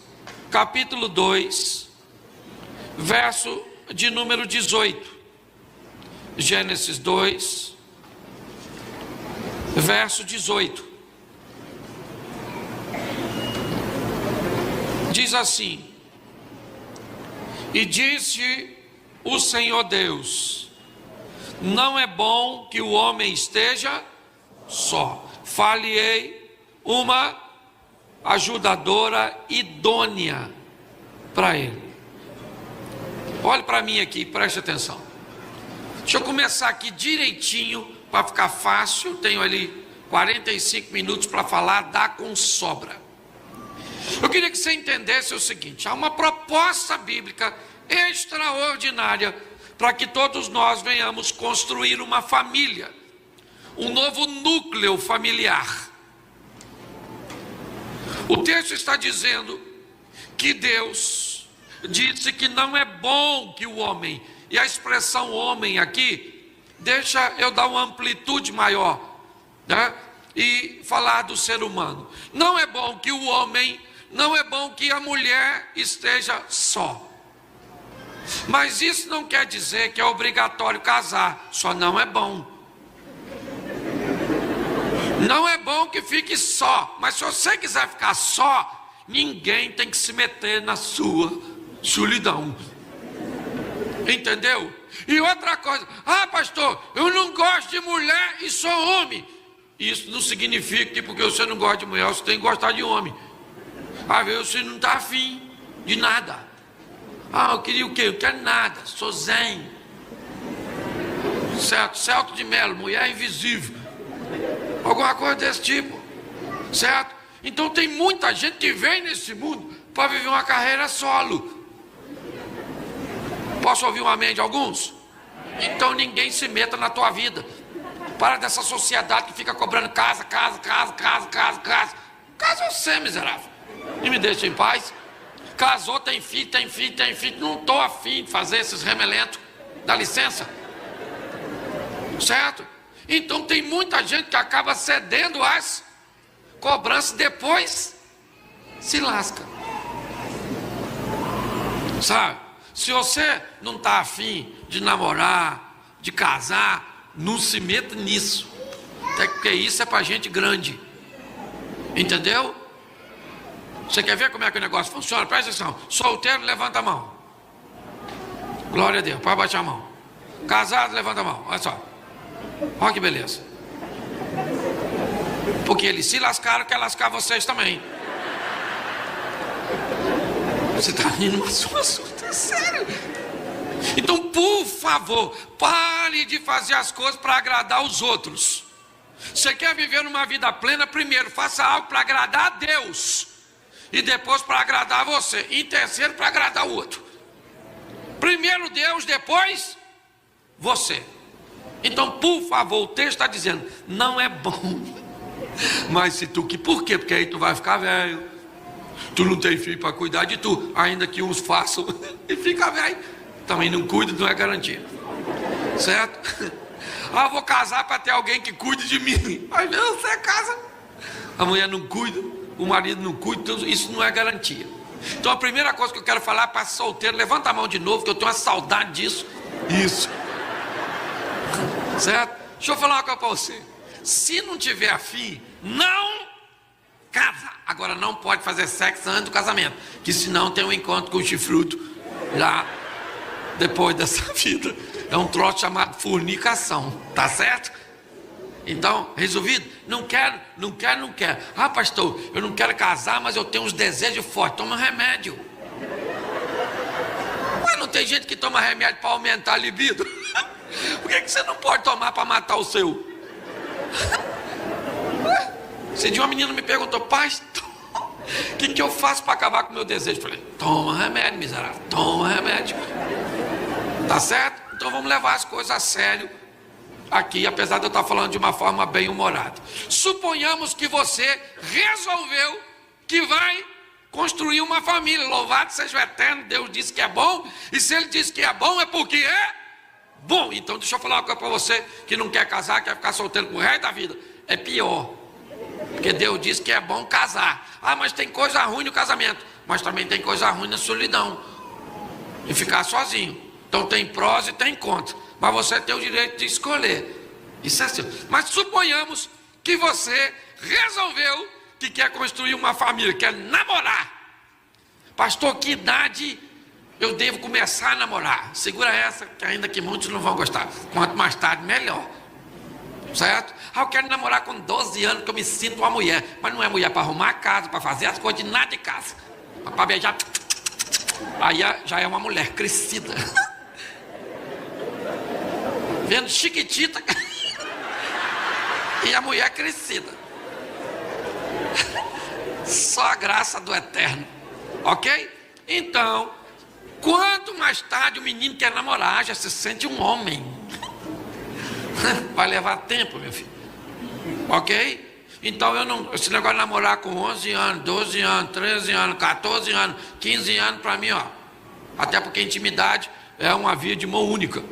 S1: capítulo 2, verso de número 18. Gênesis 2, verso 18. Diz assim: E disse o Senhor Deus: não é bom que o homem esteja só. Far-lhe-ei uma ajudadora idônea para ele. Olhe para mim aqui, preste atenção. Deixa eu começar aqui direitinho para ficar fácil. Tenho ali 45 minutos para falar, dá com sobra. Eu queria que você entendesse o seguinte: há uma proposta bíblica extraordinária para que todos nós venhamos construir uma família, um novo núcleo familiar. O texto está dizendo que Deus disse que não é bom que o homem, e a expressão homem aqui, deixa eu dar uma amplitude maior, né? E falar do ser humano. Não é bom que o homem, não é bom que a mulher esteja só. Mas isso não quer dizer que é obrigatório casar, só não é bom. Não é bom que fique só, mas se você quiser ficar só, ninguém tem que se meter na sua solidão. Entendeu? E outra coisa: pastor, eu não gosto de mulher e sou homem. Isso não significa que porque você não gosta de mulher, você tem que gostar de homem. Às vezes você não está afim de nada. Eu queria o quê? Eu quero nada, sou zen. Certo? Celto de Melo, mulher invisível. Alguma coisa desse tipo. Certo? Então tem muita gente que vem nesse mundo para viver uma carreira solo. Posso ouvir um amém de alguns? Então ninguém se meta na tua vida. Para dessa sociedade que fica cobrando casa. Casa você, miserável. E me deixa em paz. Casou, tem filho. Não estou afim de fazer esses remelentos. Dá licença. Certo? Então tem muita gente que acaba cedendo às cobranças, depois se lasca. Sabe? Se você não está afim de namorar, de casar, não se meta nisso. Até porque isso é para gente grande. Entendeu? Você quer ver como é que o negócio funciona? Presta atenção. Solteiro, levanta a mão. Glória a Deus, pode baixar a mão. Casado, levanta a mão. Olha só. Olha que beleza. Porque eles se lascaram, quer lascar vocês também. Você está rindo, mas o assunto é sério. Então, por favor, pare de fazer as coisas para agradar os outros. Você quer viver uma vida plena? Primeiro, faça algo para agradar a Deus. E depois para agradar você. E em terceiro, para agradar o outro. Primeiro Deus, depois você. Então, por favor, o texto está dizendo: não é bom. Mas se tu que... Por quê? Porque aí tu vai ficar velho. Tu não tem filho para cuidar de tu. Ainda que uns façam e fica velho. Também não cuida, não é garantia. Certo? Vou casar para ter alguém que cuide de mim. Aí você casa. A mulher não cuida, o marido não cuida, então isso não é garantia. Então a primeira coisa que eu quero falar para solteiro, levanta a mão de novo, que eu tenho uma saudade disso. Isso. Certo? Deixa eu falar uma coisa para você. Se não tiver afim, não casa. Agora não pode fazer sexo antes do casamento, que senão tem um encontro com o chifruto lá depois dessa vida. É um troço chamado fornicação, tá certo? Então, resolvido? Não quero. Pastor, eu não quero casar, mas eu tenho uns desejos fortes. Toma remédio. Mas não tem gente que toma remédio para aumentar a libido? Por que você não pode tomar para matar o seu? Esse dia uma menina me perguntou: pastor, o que eu faço para acabar com o meu desejo? Eu falei: toma remédio, miserável, toma remédio. Tá certo? Então vamos levar as coisas a sério aqui, apesar de eu estar falando de uma forma bem humorada. Suponhamos que você resolveu que vai construir uma família. Louvado seja o eterno, Deus disse que é bom, e se Ele disse que é bom, é porque é bom. Então deixa eu falar uma coisa para você que não quer casar, quer ficar solteiro pro resto da vida. É pior, porque Deus disse que é bom casar. Mas tem coisa ruim no casamento, mas também tem coisa ruim na solidão e ficar sozinho. Então tem prós e tem contras, mas você tem o direito de escolher. Isso é assim. Mas suponhamos que você resolveu que quer construir uma família, quer namorar. Pastor, que idade eu devo começar a namorar? Segura essa, que ainda que muitos não vão gostar. Quanto mais tarde, melhor. Certo? Eu quero namorar com 12 anos, que eu me sinto uma mulher. Mas não é mulher para arrumar a casa, para fazer as coisas de nada de casa. Para beijar. Aí já é uma mulher crescida. Vendo chiquitita. E a mulher crescida. Só a graça do Eterno. Ok? Então, quanto mais tarde o menino quer namorar, já se sente um homem. Vai levar tempo, meu filho. Ok? Então esse negócio de namorar com 11 anos, 12 anos, 13 anos, 14 anos, 15 anos, para mim, ó. Até porque intimidade é uma via de mão única.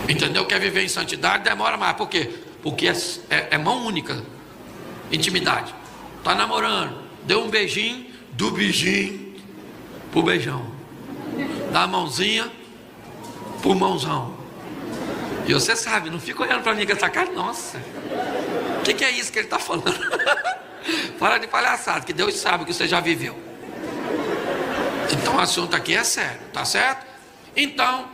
S1: Entendeu? Quer viver em santidade, demora mais. Por quê? Porque é mão única. Intimidade. Tá namorando, deu um beijinho, do beijinho pro beijão. Dá a mãozinha pro mãozão. E você sabe, não fica olhando para mim com essa cara, nossa, o que é isso que ele está falando? Para de palhaçada, que Deus sabe que você já viveu. Então o assunto aqui é sério, tá certo? Então,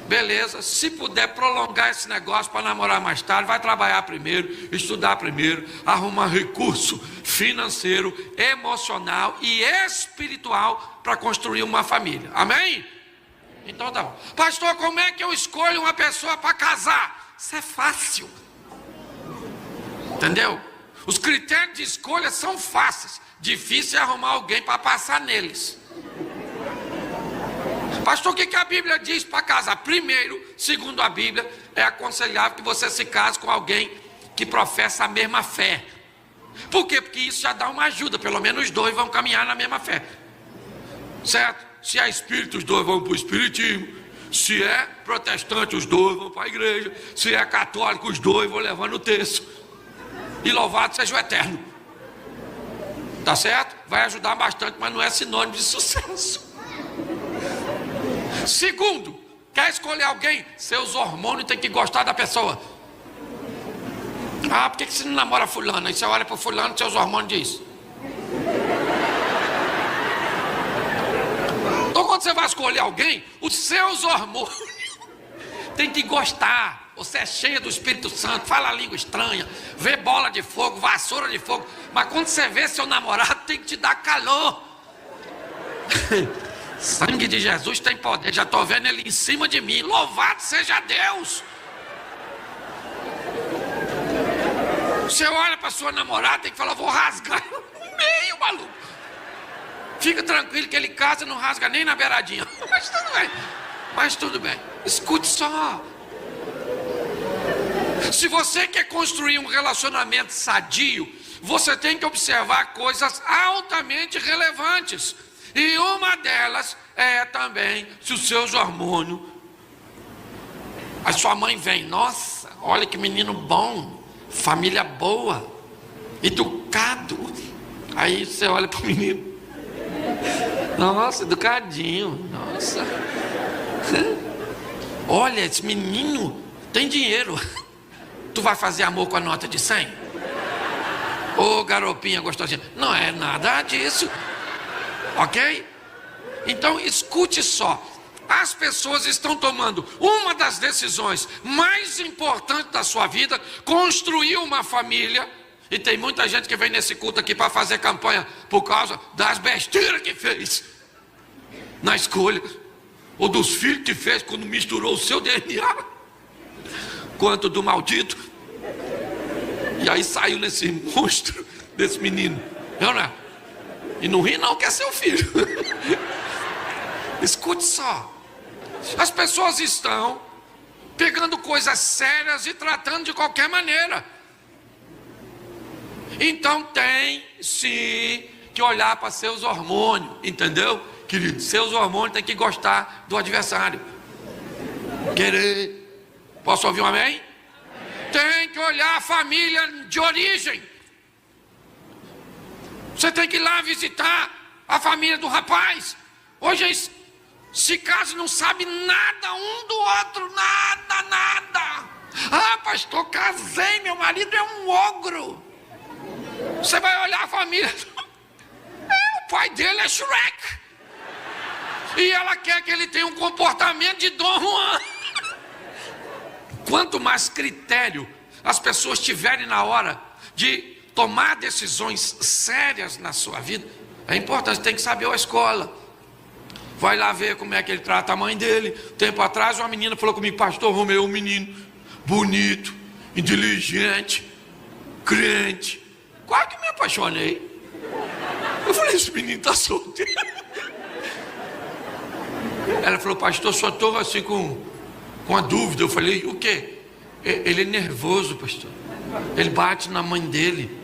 S1: beleza, se puder prolongar esse negócio para namorar mais tarde, vai trabalhar primeiro, estudar primeiro, arrumar recurso financeiro, emocional e espiritual para construir uma família. Amém? Então tá bom. Pastor, como é que eu escolho uma pessoa para casar? Isso é fácil. Entendeu? Os critérios de escolha são fáceis. Difícil é arrumar alguém para passar neles. Pastor, o que a Bíblia diz para casar? Primeiro, segundo a Bíblia, é aconselhável que você se case com alguém que professa a mesma fé. Por quê? Porque isso já dá uma ajuda. Pelo menos os dois vão caminhar na mesma fé. Certo? Se é espírito, os dois vão para o espiritismo. Se é protestante, os dois vão para a igreja. Se é católico, os dois vão levando o terço. E louvado seja o Eterno. Tá certo? Vai ajudar bastante, mas não é sinônimo de sucesso. Segundo, quer escolher alguém? Seus hormônios têm que gostar da pessoa. Ah, por que você não namora fulano? Aí você olha para fulano, seus hormônios dizem. Então quando você vai escolher alguém, os seus hormônios tem que gostar. Você é cheia do Espírito Santo, fala a língua estranha, vê bola de fogo, vassoura de fogo. Mas quando você vê seu namorado, tem que te dar calor. Sangue de Jesus tem poder. Já estou vendo ele em cima de mim. Louvado seja Deus. Você olha para sua namorada, tem que falar, vou rasgar no meio, maluco. Fica tranquilo que ele casa e não rasga nem na beiradinha. Mas tudo bem. Mas tudo bem. Escute só. Se você quer construir um relacionamento sadio, você tem que observar coisas altamente relevantes. E uma delas é também se os seus hormônios. A sua mãe vem, nossa, olha que menino bom, família boa, educado. Aí você olha para o menino. Nossa, educadinho, nossa. Olha, esse menino tem dinheiro. Tu vai fazer amor com a nota de 100? Ô, garopinha gostosinha. Não é nada disso. Ok? Então escute só. As pessoas estão tomando uma das decisões mais importantes da sua vida, construir uma família. E tem muita gente que vem nesse culto aqui para fazer campanha por causa das besteiras que fez na escolha, ou dos filhos que fez quando misturou o seu DNA quanto do maldito. E aí saiu nesse monstro desse menino. Não é? E não ri não, que é seu filho. Escute só. As pessoas estão pegando coisas sérias e tratando de qualquer maneira. Então tem sim que olhar para seus hormônios, entendeu, querido? Seus hormônios tem que gostar do adversário. Querer. Posso ouvir um amém? Amém. Tem que olhar a família de origem. Você tem que ir lá visitar a família do rapaz. Hoje se casa não sabe nada um do outro, nada. Ah, pastor, casei, meu marido é um ogro. Você vai olhar a família. O pai dele é Shrek. E ela quer que ele tenha um comportamento de Dom Juan. Quanto mais critério as pessoas tiverem na hora de tomar decisões sérias na sua vida, é importante, tem que saber a escola. Vai lá ver como é que ele trata a mãe dele. Tempo atrás uma menina falou comigo: pastor Romeu, um menino bonito, inteligente, crente. Quase que me apaixonei. Eu falei: esse menino está solteiro. Ela falou: pastor, só estou assim com a dúvida. Eu falei: o quê? Ele é nervoso, pastor. Ele bate na mãe dele.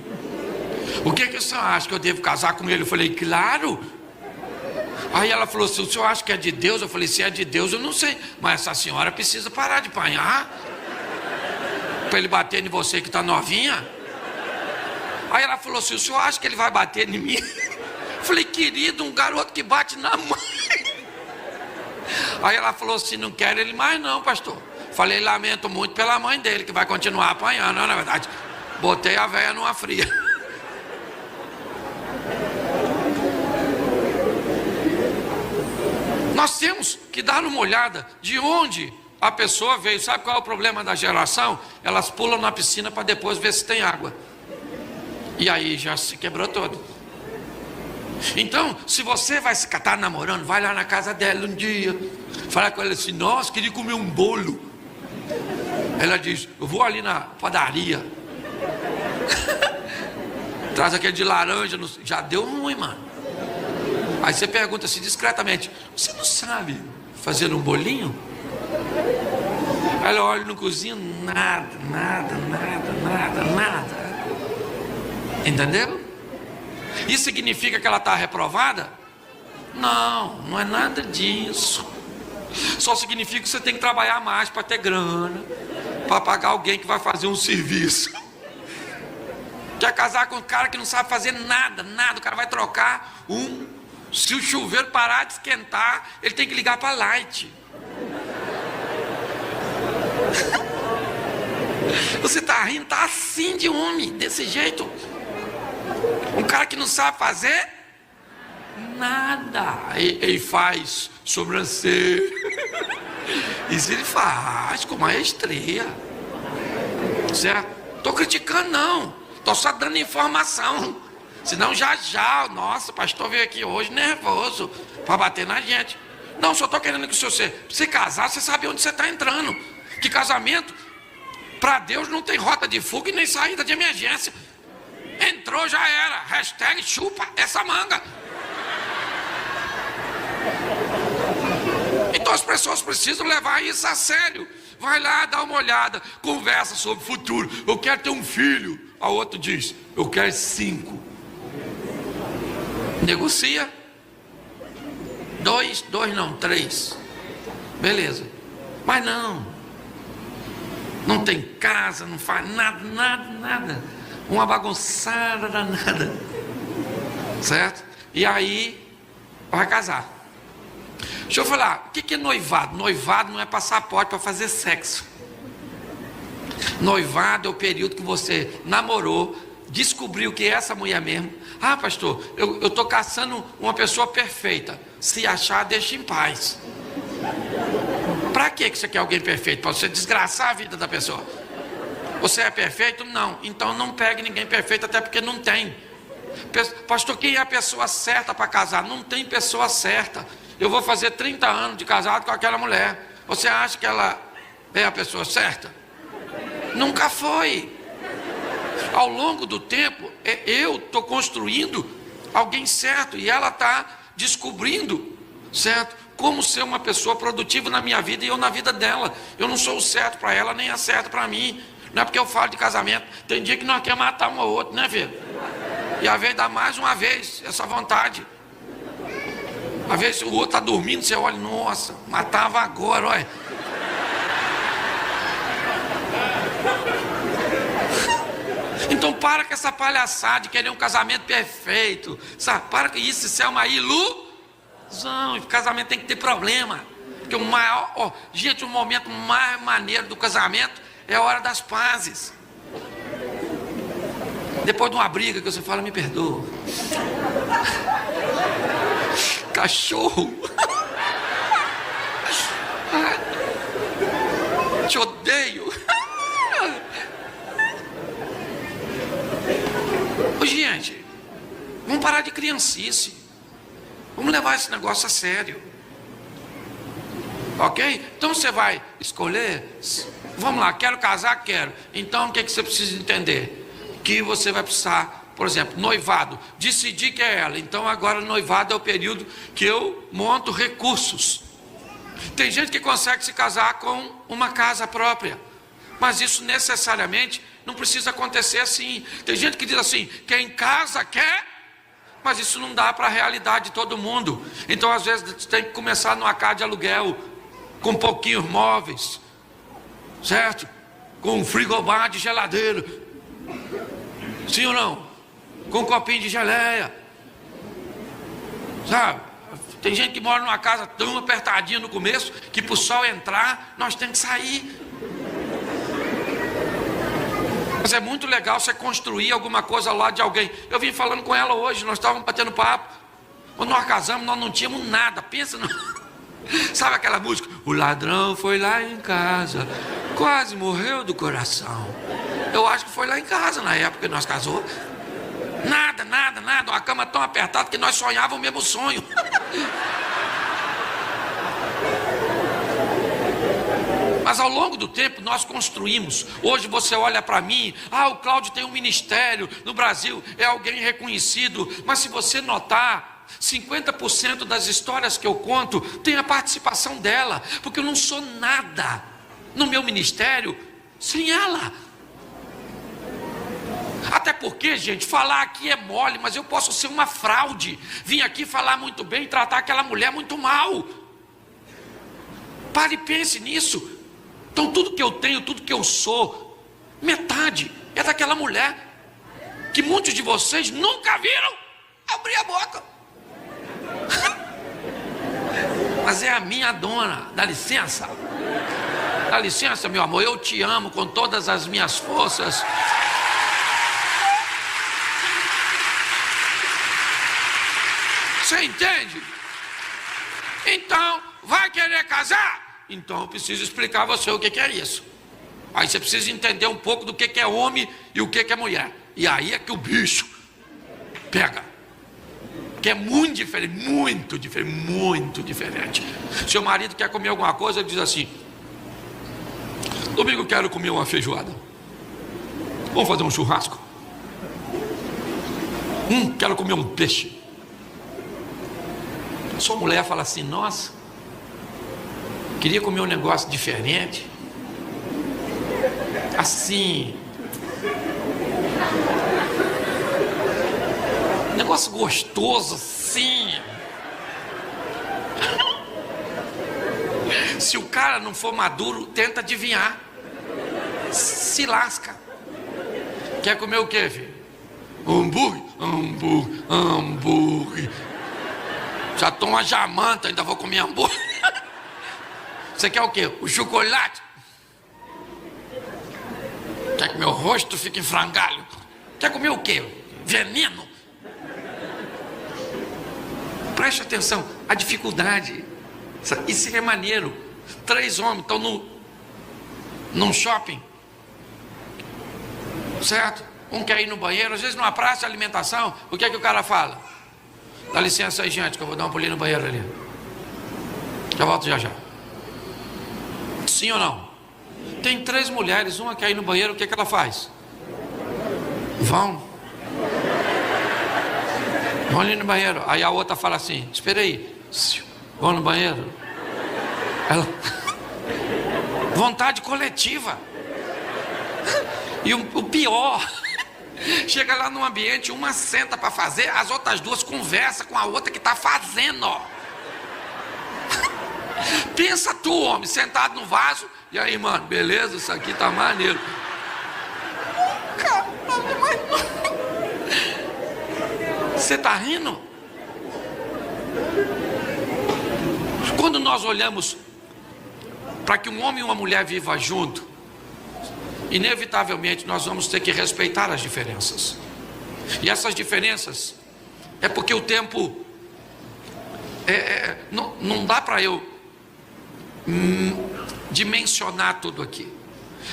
S1: O que o senhor acha, que eu devo casar com ele? Eu falei: claro. Aí ela falou assim: o senhor acha que é de Deus? Eu falei: se é de Deus eu não sei, mas essa senhora precisa parar de apanhar para ele bater em você que está novinha. Aí ela falou assim: o senhor acha que ele vai bater em mim? Eu falei: querido, um garoto que bate na mãe. Aí ela falou assim: não quero ele mais não, pastor. Falei: lamento muito pela mãe dele, que vai continuar apanhando. Não, na verdade, botei a véia numa fria. Nós temos que dar uma olhada de onde a pessoa veio. Sabe qual é o problema da geração? Elas pulam na piscina para depois ver se tem água. E aí já se quebrou todo. Então, se você vai se catar namorando, vai lá na casa dela um dia, fala com ela assim: nossa, queria comer um bolo. Ela diz: eu vou ali na padaria. Traz aquele de laranja. Já deu ruim, mano. Aí você pergunta assim discretamente: você não sabe fazer um bolinho? Aí ela olha no cozinho: nada. Entendeu? Isso significa que ela está reprovada? Não, não é nada disso. Só significa que você tem que trabalhar mais para ter grana, para pagar alguém que vai fazer um serviço. Quer casar com um cara que não sabe fazer nada. O cara vai trocar se o chuveiro parar de esquentar, ele tem que ligar para light. Você está rindo, está assim de homem, desse jeito. Um cara que não sabe fazer nada. Ele faz sobrancelha. Isso ele faz com maestria. Certo? Estou criticando não. Estou só dando informação. Senão já, nossa, o pastor veio aqui hoje nervoso para bater na gente. Não, só estou querendo que você se casar, você sabe onde você está entrando. Que casamento, para Deus, não tem rota de fuga e nem saída de emergência. Entrou, já era. Hashtag chupa essa manga. Então as pessoas precisam levar isso a sério. Vai lá, dá uma olhada, conversa sobre o futuro. Eu quero ter um filho. A outro diz: eu quero 5. Negocia. 2 não, 3. Beleza. Mas não tem casa, não faz nada. Uma bagunçada danada. Certo? E aí vai casar. Deixa eu falar, o que é noivado? Noivado não é passaporte para fazer sexo. Noivado é o período que você namorou, descobriu que é essa mulher mesmo. Ah, pastor, eu estou caçando uma pessoa perfeita. Se achar, deixa em paz. Para que você quer alguém perfeito? Para você desgraçar a vida da pessoa. Você é perfeito? Não. Então não pegue ninguém perfeito, até porque não tem. Pastor, quem é a pessoa certa para casar? Não tem pessoa certa. Eu vou fazer 30 anos de casado com aquela mulher. Você acha que ela é a pessoa certa? Nunca foi. Ao longo do tempo, eu estou construindo alguém certo e ela está descobrindo, certo? Como ser uma pessoa produtiva na minha vida e eu na vida dela. Eu não sou o certo para ela, nem a certa para mim. Não é porque eu falo de casamento. Tem dia que nós queremos matar um ou outro, né, filho? E às vezes dá mais uma vez essa vontade. Às vezes o outro está dormindo, você olha: nossa, matava agora, olha. Então para com essa palhaçada de querer um casamento perfeito, sabe? Para com isso é uma ilusão. O casamento tem que ter problema. Porque o maior, gente, o momento mais maneiro do casamento é a hora das pazes. Depois de uma briga que você fala: me perdoa. Cachorro. Te odeio. Ô, gente, vamos parar de criancice. Vamos levar esse negócio a sério. Ok? Então você vai escolher. Vamos lá, quero casar, quero. Então o que você precisa entender? Que você vai precisar, por exemplo, noivado. Decidir que é ela. Então agora noivado é o período que eu monto recursos. Tem gente que consegue se casar com uma casa própria. Mas isso necessariamente não precisa acontecer assim. Tem gente que diz assim, quem casa quer, mas isso não dá para a realidade de todo mundo. Então às vezes você tem que começar numa casa de aluguel, com pouquinhos móveis, certo? Com um frigobar de geladeira, sim ou não? Com um copinho de geleia, sabe? Tem gente que mora numa casa tão apertadinha no começo, que para o sol entrar, nós temos que sair. Mas é muito legal você construir alguma coisa ao lado de alguém. Eu vim falando com ela hoje, nós estávamos batendo papo. Quando nós casamos, nós não tínhamos nada. Pensa no... Sabe aquela música? O ladrão foi lá em casa, quase morreu do coração. Eu acho que foi lá em casa na época que nós casou. Nada, nada, nada. Uma cama tão apertada que nós sonhávamos o mesmo sonho. Mas ao longo do tempo nós construímos. Hoje você olha para mim, o Cláudio tem um ministério no Brasil, é alguém reconhecido. Mas se você notar, 50% das histórias que eu conto tem a participação dela, porque eu não sou nada no meu ministério sem ela. Até porque, gente, falar aqui é mole, mas eu posso ser uma fraude. Vim aqui falar muito bem e tratar aquela mulher muito mal. Pare e pense nisso. Então tudo que eu tenho, tudo que eu sou, metade é daquela mulher que muitos de vocês nunca viram abrir a boca. Mas é a minha dona. Dá licença. Dá licença, meu amor, eu te amo com todas as minhas forças. Você entende? Então, vai querer casar? Então eu preciso explicar a você o que é isso. Aí você precisa entender um pouco do que é homem e o que é mulher. E aí é que o bicho pega. Que é muito diferente, muito diferente, muito diferente. Seu marido quer comer alguma coisa, ele diz assim: domingo eu quero comer uma feijoada. Vamos fazer um churrasco? Quero comer um peixe. Sua mulher fala assim: nossa, queria comer um negócio diferente, assim, negócio gostoso, assim. Se o cara não for maduro, tenta adivinhar, se lasca. Quer comer o quê, filho? Hambúrguer, hambúrguer, hambúrguer. Já tô uma jamanta, ainda vou comer hambúrguer. Você quer o quê? O chocolate? Quer que meu rosto fique em frangalho? Quer comer o quê? Veneno? Preste atenção, a dificuldade. Isso é maneiro. 3 homens estão num shopping, certo? Um quer ir no banheiro, às vezes numa praça de alimentação. O que é que o cara fala? Dá licença aí, gente, que eu vou dar um pulinho no banheiro ali. Já volto já já. Sim ou não? Tem 3 mulheres, uma quer ir no banheiro, o que ela faz? Vão ali no banheiro. Aí a outra fala assim: espera aí, vão no banheiro. Ela... vontade coletiva. E o pior, chega lá no ambiente, uma senta para fazer, as outras 2 conversam com a outra que está fazendo. Pensa tu, homem, sentado no vaso. E aí, mano, beleza? Isso aqui tá maneiro. Caralho, mas você tá rindo? Quando nós olhamos para que um homem e uma mulher vivam junto, inevitavelmente nós vamos ter que respeitar as diferenças. E essas diferenças é porque o tempo não dá para eu de mencionar tudo aqui.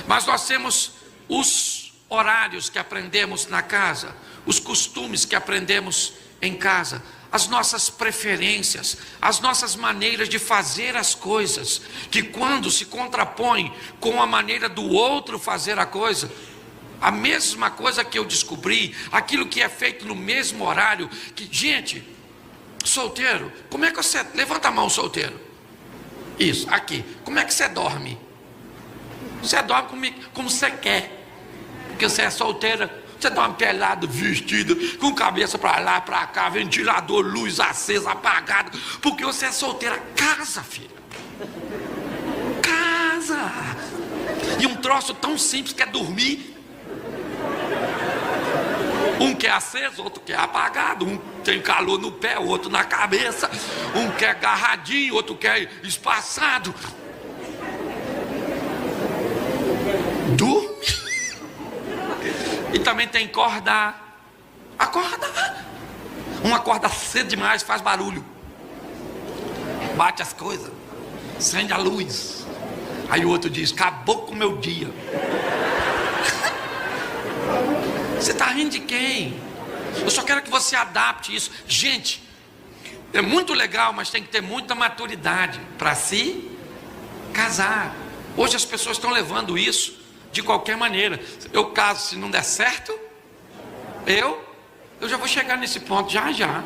S1: Mas nós temos os horários que aprendemos na casa, os costumes que aprendemos em casa, as nossas preferências, as nossas maneiras de fazer as coisas, que quando se contrapõem com a maneira do outro fazer a coisa, a mesma coisa que eu descobri, aquilo que é feito no mesmo horário, que, gente, solteiro, como é que você, levanta a mão, solteiro, isso, aqui, como é que você dorme? Você dorme como você quer, porque você é solteira. Você dorme pelado, vestido, com cabeça para lá, para cá, ventilador, luz acesa, apagada, porque você é solteira. Casa, filha, casa. E um troço tão simples que é dormir. Um quer aceso, outro quer apagado, um tem calor no pé, outro na cabeça, um quer agarradinho, outro quer espaçado. Dorme. E também tem acordar. Um acorda cedo demais, faz barulho, bate as coisas, acende a luz. Aí o outro diz: acabou com o meu dia. Você está rindo de quem? Eu só quero que você adapte isso. Gente, é muito legal, mas tem que ter muita maturidade para se casar. Hoje as pessoas estão levando isso de qualquer maneira. Eu caso, se não der certo, eu já vou chegar nesse ponto já.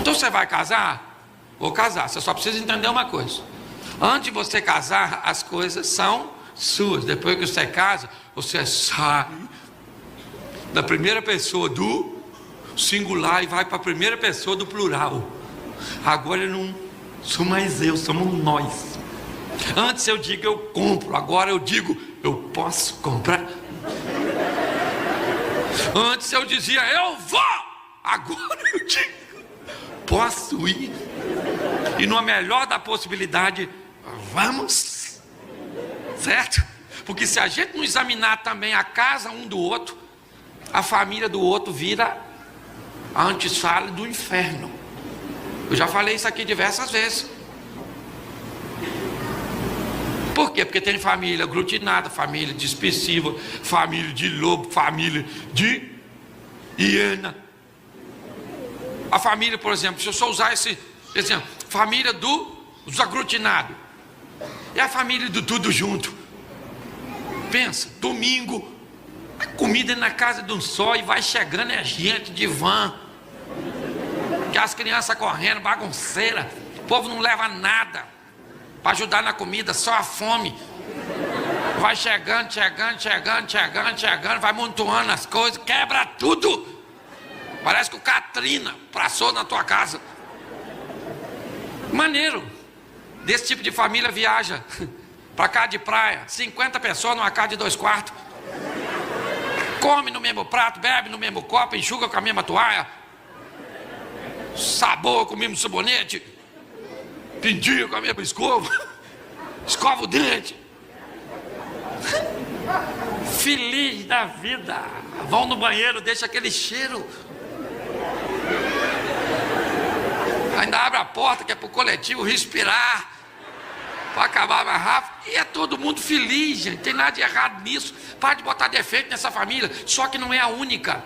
S1: Então você vai casar? Vou casar. Você só precisa entender uma coisa: antes de você casar, as coisas são suas. Depois que você casa, você sai da primeira pessoa do singular e vai para a primeira pessoa do plural. Agora eu não sou mais eu, somos nós. Antes eu digo eu compro, agora eu digo eu posso comprar. Antes eu dizia eu vou, agora eu digo posso ir. E numa melhor da possibilidade, vamos. Certo? Porque se a gente não examinar também a casa um do outro, a família do outro vira a antessala do inferno. Eu já falei isso aqui diversas vezes. Por quê? Porque tem família aglutinada, família dispersiva, família de lobo, família de hiena. A família, por exemplo, se eu só usar esse exemplo, família dos aglutinados, é a família do tudo junto. Pensa, domingo, a comida na casa de um só e vai chegando é gente de van, que as crianças correndo, bagunceira, o povo não leva nada para ajudar na comida, só a fome. Vai chegando, vai amontoando as coisas, quebra tudo. Parece que o Katrina passou na tua casa. Maneiro. Desse tipo de família viaja para casa de praia, 50 pessoas numa casa de 2 quartos. Come no mesmo prato, bebe no mesmo copo, enxuga com a mesma toalha, sabor com o mesmo sabonete, pendia com a mesma escova, escova o dente. Feliz da vida. Vão no banheiro, deixa aquele cheiro. Ainda abre a porta que é para o coletivo respirar, para acabar mais rápido. E é todo mundo feliz, gente. Não tem nada de errado nisso. Para de botar defeito nessa família. Só que não é a única.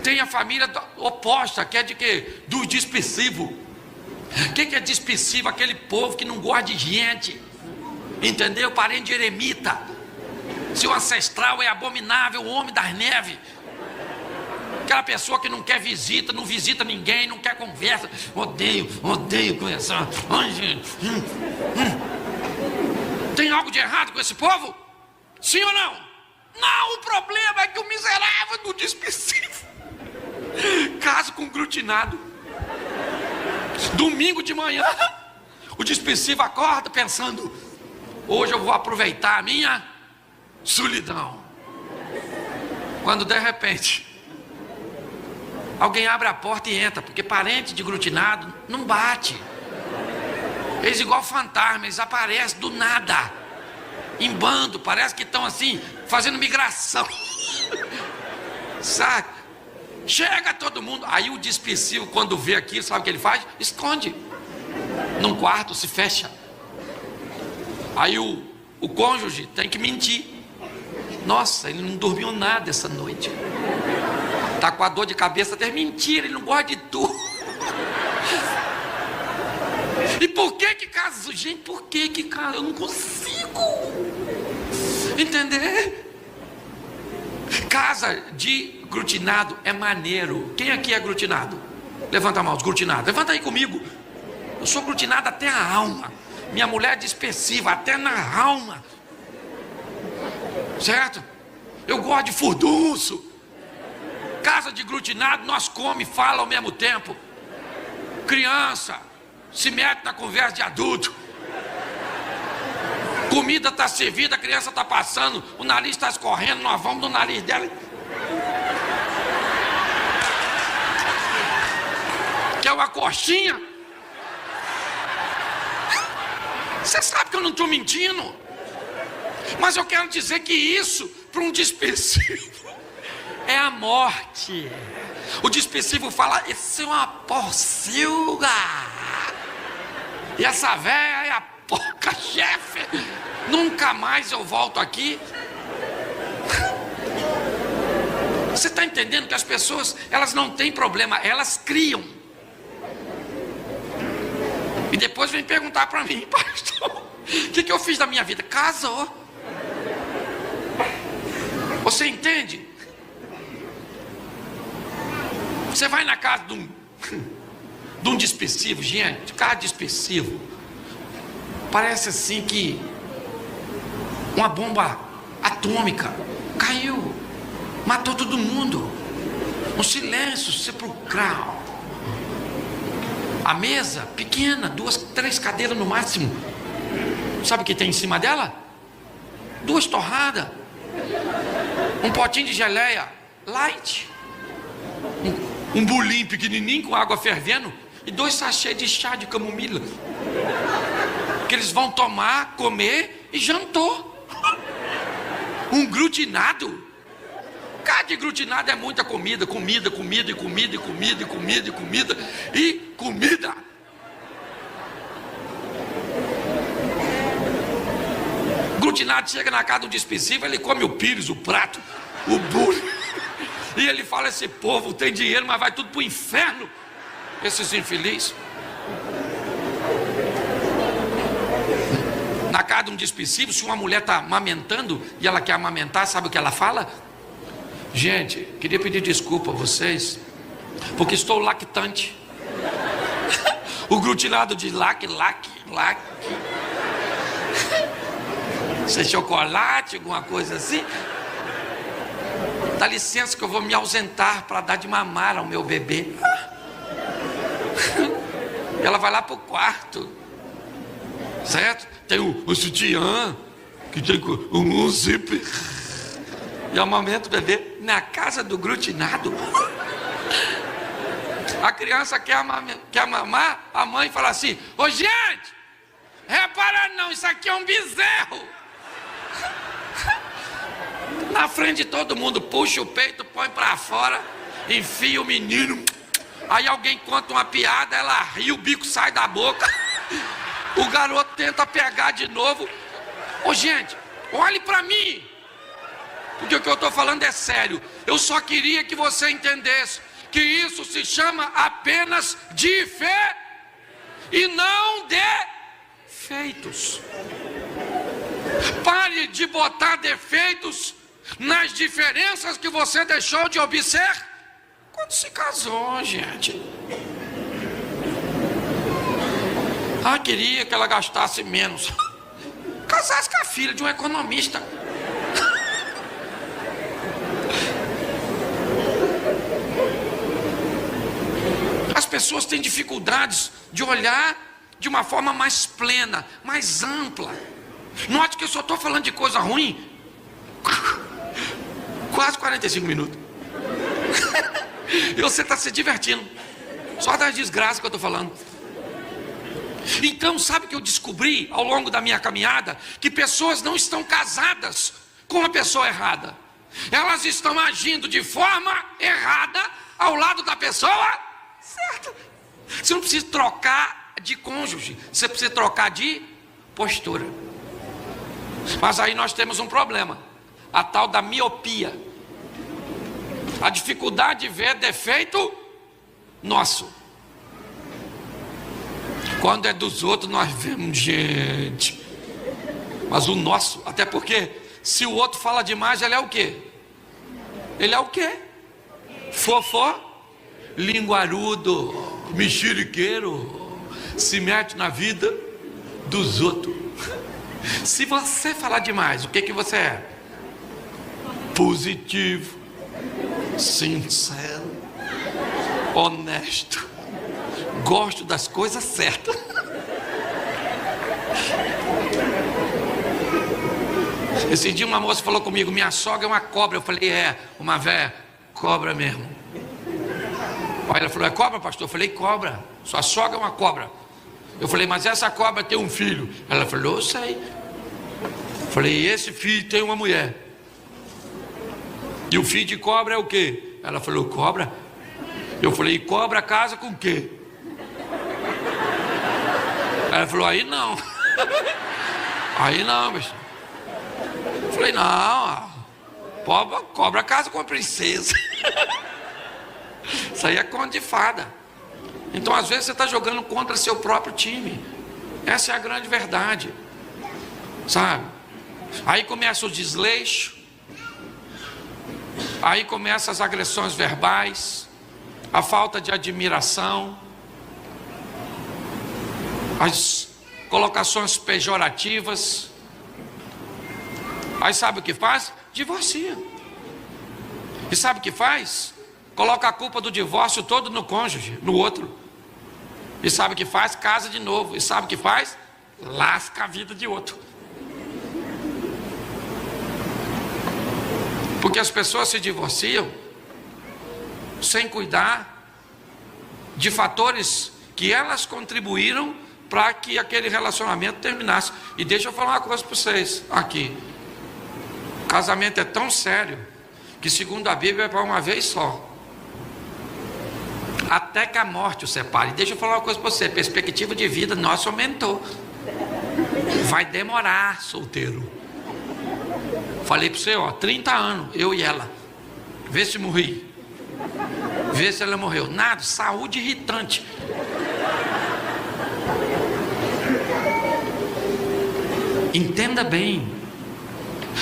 S1: Tem a família oposta, que é de quê? Do dispersivo. Quem que é dispersivo? Aquele povo que não gosta de gente. Entendeu? Parente de eremita. Seu ancestral é abominável, o homem das neves. Aquela pessoa que não quer visita, não visita ninguém, não quer conversa. Odeio conversar. Ai, gente. Tem algo de errado com esse povo? Sim ou não? Não, o problema é que o miserável do dispersivo casa com glutinado. Domingo de manhã, o dispersivo acorda pensando: hoje eu vou aproveitar a minha solidão. Quando de repente alguém abre a porta e entra, porque parente de glutinado não bate. Eles igual fantasma, eles aparecem do nada, em bando, parece que estão assim, fazendo migração. Sabe? Chega todo mundo, aí o dispersivo quando vê aquilo, sabe o que ele faz? Esconde. num quarto, se fecha. Aí o cônjuge tem que mentir. Nossa, ele não dormiu nada essa noite. Está com a dor de cabeça, até mentira, ele não gosta de tu. E por que casa? Gente, por que casa? Eu não consigo entender. Casa de aglutinado é maneiro. Quem aqui é aglutinado? Levanta a mão, aglutinado. Levanta aí comigo. Eu sou aglutinado até a alma. Minha mulher é dispersiva, até na alma. Certo? Eu gosto de furdunço. Casa de aglutinado, nós come e fala ao mesmo tempo. Criança se mete na conversa de adulto. Comida está servida, a criança está passando, o nariz está escorrendo, nós vamos no nariz dela. Quer uma coxinha? Você sabe que eu não estou mentindo. Mas eu quero dizer que isso, para um dispersivo, é a morte. O dispersivo fala, isso é uma porcilga. E essa véia é a porca chefe. Nunca mais eu volto aqui. Você está entendendo que as pessoas, elas não têm problema, elas criam. E depois vem perguntar para mim, pastor, o que eu fiz da minha vida? Casou. Você entende? Você vai na casa de um dispersivo, gente, cara dispersivo, parece assim que uma bomba atômica caiu, matou todo mundo, um silêncio sepulcral. A mesa pequena, 2, 3 cadeiras no máximo. Sabe o que tem em cima dela? 2 torradas, um potinho de geleia light, um bolinho pequenininho com água fervendo e 2 sachês de chá de camomila que eles vão tomar, comer e jantou. Um glutinado. Cada glutinado é muita comida. Glutinado chega na casa do dispersivo, ele come o pires, o prato, o bule. E ele fala, esse povo tem dinheiro, mas vai tudo pro inferno. Esses infelizes. Na casa de um dispersivo, se uma mulher está amamentando e ela quer amamentar, sabe o que ela fala? Gente, queria pedir desculpa a vocês, porque estou lactante. O glutinado de lac. Isso é chocolate, alguma coisa assim? Dá licença que eu vou me ausentar para dar de mamar ao meu bebê. Ela vai lá pro quarto, certo? Tem o sutiã, que tem um zíper, e amamenta o bebê na casa do glutinado. A criança quer mamar, a mãe fala assim, ô gente, repara não, isso aqui é um bezerro. Na frente de todo mundo, puxa o peito, põe pra fora, enfia o menino. Aí alguém conta uma piada, ela ri, o bico sai da boca. O garoto tenta pegar de novo. Ô gente, olhe pra mim, porque o que eu estou falando é sério. Eu só queria que você entendesse que isso se chama apenas de fé e não defeitos. Pare de botar defeitos nas diferenças que você deixou de observar quando se casou, gente. Ah, queria que ela gastasse menos. Casasse com a filha de um economista. As pessoas têm dificuldades de olhar de uma forma mais plena, mais ampla. Note que eu só estou falando de coisa ruim. Quase 45 minutos. E você está se divertindo. Só das desgraças que eu estou falando. Então, sabe o que eu descobri ao longo da minha caminhada? Que pessoas não estão casadas com a pessoa errada. Elas estão agindo de forma errada ao lado da pessoa certa. Você não precisa trocar de cônjuge, você precisa trocar de postura. Mas aí nós temos um problema, a tal da miopia, a dificuldade de ver defeito nosso. Quando é dos outros nós vemos, gente, mas o nosso, até porque se o outro fala demais, ele é o quê? Ele é o quê? Fofó, linguarudo, mexeriqueiro, se mete na vida dos outros. Se você falar demais, o que que você é? Positivo, sincero, honesto, gosto das coisas certas. Esse dia uma moça falou comigo, minha sogra é uma cobra. Eu falei, uma véia, cobra mesmo. Aí ela falou, é cobra, pastor? Eu falei, cobra, sua sogra é uma cobra. Eu falei, mas essa cobra tem um filho. Ela falou, eu sei. Eu falei, e esse filho tem uma mulher. E o filho de cobra é o quê? Ela falou, cobra? Eu falei, e cobra casa com o quê? Ela falou, aí não. Aí não, bicho. Eu falei, não, cobra casa com a princesa. Isso aí é conto de fada. Então às vezes você está jogando contra seu próprio time. Essa é a grande verdade, sabe? Aí começa o desleixo, aí começam as agressões verbais, a falta de admiração, as colocações pejorativas. Aí sabe o que faz? Divorcia. E sabe o que faz? Coloca a culpa do divórcio todo no cônjuge, no outro. E sabe o que faz? Casa de novo. E sabe o que faz? Lasca a vida de outro. Porque as pessoas se divorciam sem cuidar de fatores que elas contribuíram para que aquele relacionamento terminasse. E deixa eu falar uma coisa para vocês aqui. Casamento é tão sério que, segundo a Bíblia, é para uma vez só. Até que a morte o separe. Deixa eu falar uma coisa para você, perspectiva de vida nossa aumentou. Vai demorar, solteiro. Falei para você, 30 anos, eu e ela. Vê se morri. Vê se ela morreu. Nada, saúde irritante. Entenda bem.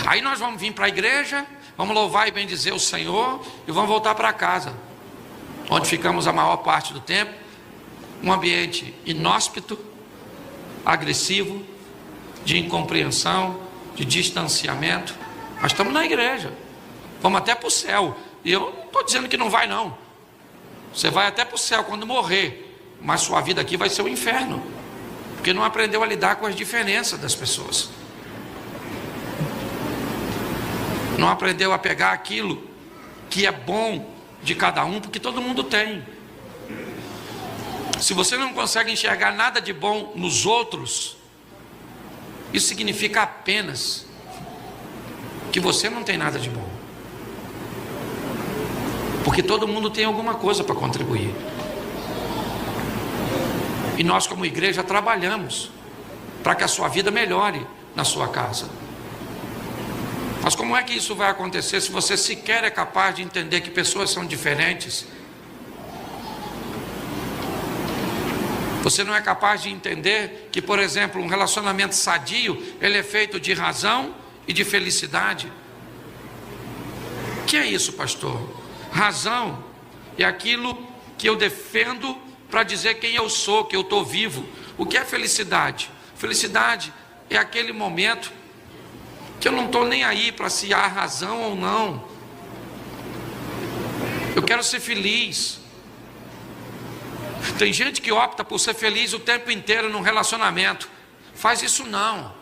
S1: Aí nós vamos vir para a igreja, vamos louvar e bendizer o Senhor e vamos voltar para casa, onde ficamos a maior parte do tempo, um ambiente inóspito, agressivo, de incompreensão, de distanciamento. Nós estamos na igreja, vamos até para o céu, e eu não estou dizendo que não vai não, você vai até para o céu quando morrer, mas sua vida aqui vai ser um inferno, porque não aprendeu a lidar com as diferenças das pessoas, não aprendeu a pegar aquilo que é bom de cada um, porque todo mundo tem. Se você não consegue enxergar nada de bom nos outros, isso significa apenas que você não tem nada de bom, porque todo mundo tem alguma coisa para contribuir. E nós, como igreja, trabalhamos para que a sua vida melhore na sua casa. Mas como é que isso vai acontecer se você sequer é capaz de entender que pessoas são diferentes? Você não é capaz de entender que, por exemplo, um relacionamento sadio, ele é feito de razão e de felicidade. O que é isso, pastor? Razão é aquilo que eu defendo para dizer quem eu sou, que eu estou vivo. O que é felicidade? Felicidade é aquele momento que eu não estou nem aí para se há razão ou não. Eu quero ser feliz. Tem gente que opta por ser feliz o tempo inteiro num relacionamento. Faz isso não,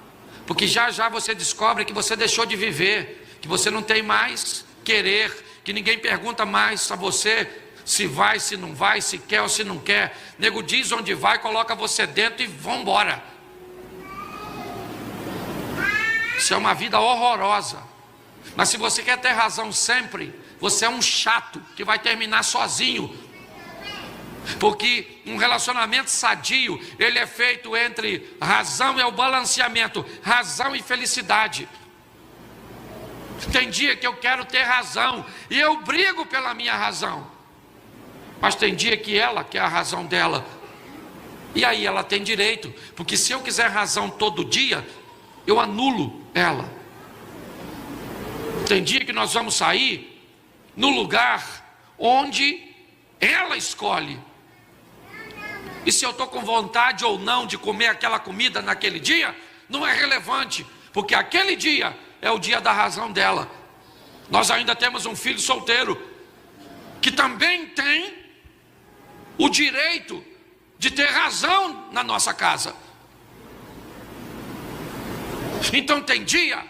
S1: porque já já você descobre que você deixou de viver, que você não tem mais querer, que ninguém pergunta mais a você se vai, se não vai, se quer ou se não quer. Nego diz onde vai, coloca você dentro e vambora. Isso é uma vida horrorosa. Mas se você quer ter razão sempre, você é um chato que vai terminar sozinho. Porque um relacionamento sadio, ele é feito entre razão, é o balanceamento, razão e felicidade. Tem dia que eu quero ter razão e eu brigo pela minha razão, mas tem dia que ela quer a razão dela, e aí ela tem direito, porque se eu quiser razão todo dia, eu anulo ela. Tem dia que nós vamos sair no lugar onde ela escolhe, e se eu estou com vontade ou não de comer aquela comida naquele dia, não é relevante, porque aquele dia é o dia da razão dela. Nós ainda temos um filho solteiro, que também tem o direito de ter razão na nossa casa. Então tem dia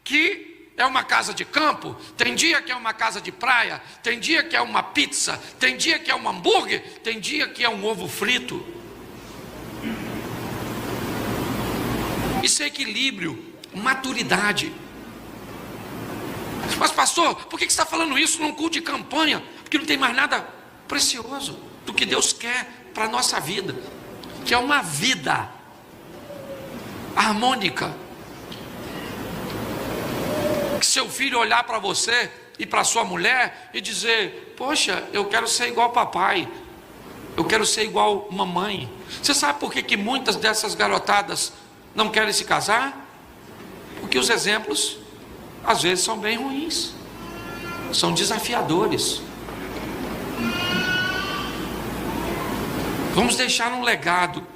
S1: que é uma casa de campo, tem dia que é uma casa de praia, tem dia que é uma pizza, tem dia que é um hambúrguer, tem dia que é um ovo frito. Isso é equilíbrio, maturidade. Mas pastor, por que você está falando isso num culto de campanha? Porque não tem mais nada precioso do que Deus quer para a nossa vida, que é uma vida harmônica. Que seu filho olhar para você e para sua mulher e dizer: poxa, eu quero ser igual papai, eu quero ser igual mamãe. Você sabe por que muitas dessas garotadas não querem se casar? Porque os exemplos às vezes são bem ruins, são desafiadores. Vamos deixar um legado,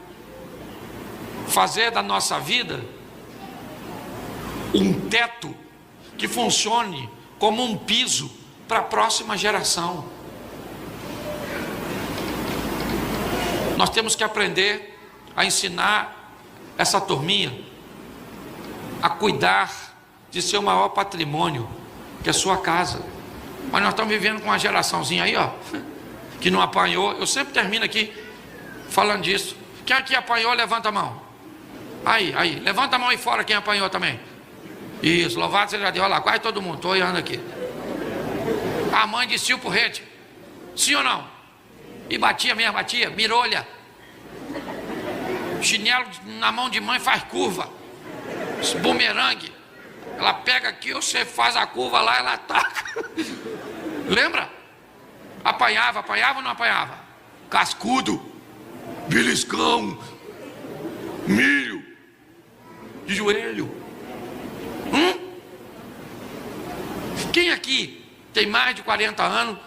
S1: fazer da nossa vida um teto que funcione como um piso para a próxima geração. Nós temos que aprender a ensinar essa turminha a cuidar de seu maior patrimônio, que é a sua casa. Mas nós estamos vivendo com uma geraçãozinha aí, ó, que não apanhou. Eu sempre termino aqui falando disso. Quem aqui apanhou, levanta a mão. Aí, levanta a mão aí fora quem apanhou também. Isso, louvado seja Deus. Olha lá, quase todo mundo, estou olhando aqui. A mãe descia o porrete, sim ou não? E batia mesmo, batia, mirolha. Chinelo na mão de mãe faz curva, bumerangue. Ela pega aqui, você faz a curva lá, ela ataca. Lembra? Apanhava ou não apanhava? Cascudo, beliscão, milho, de joelho. Quem aqui tem mais de 40 anos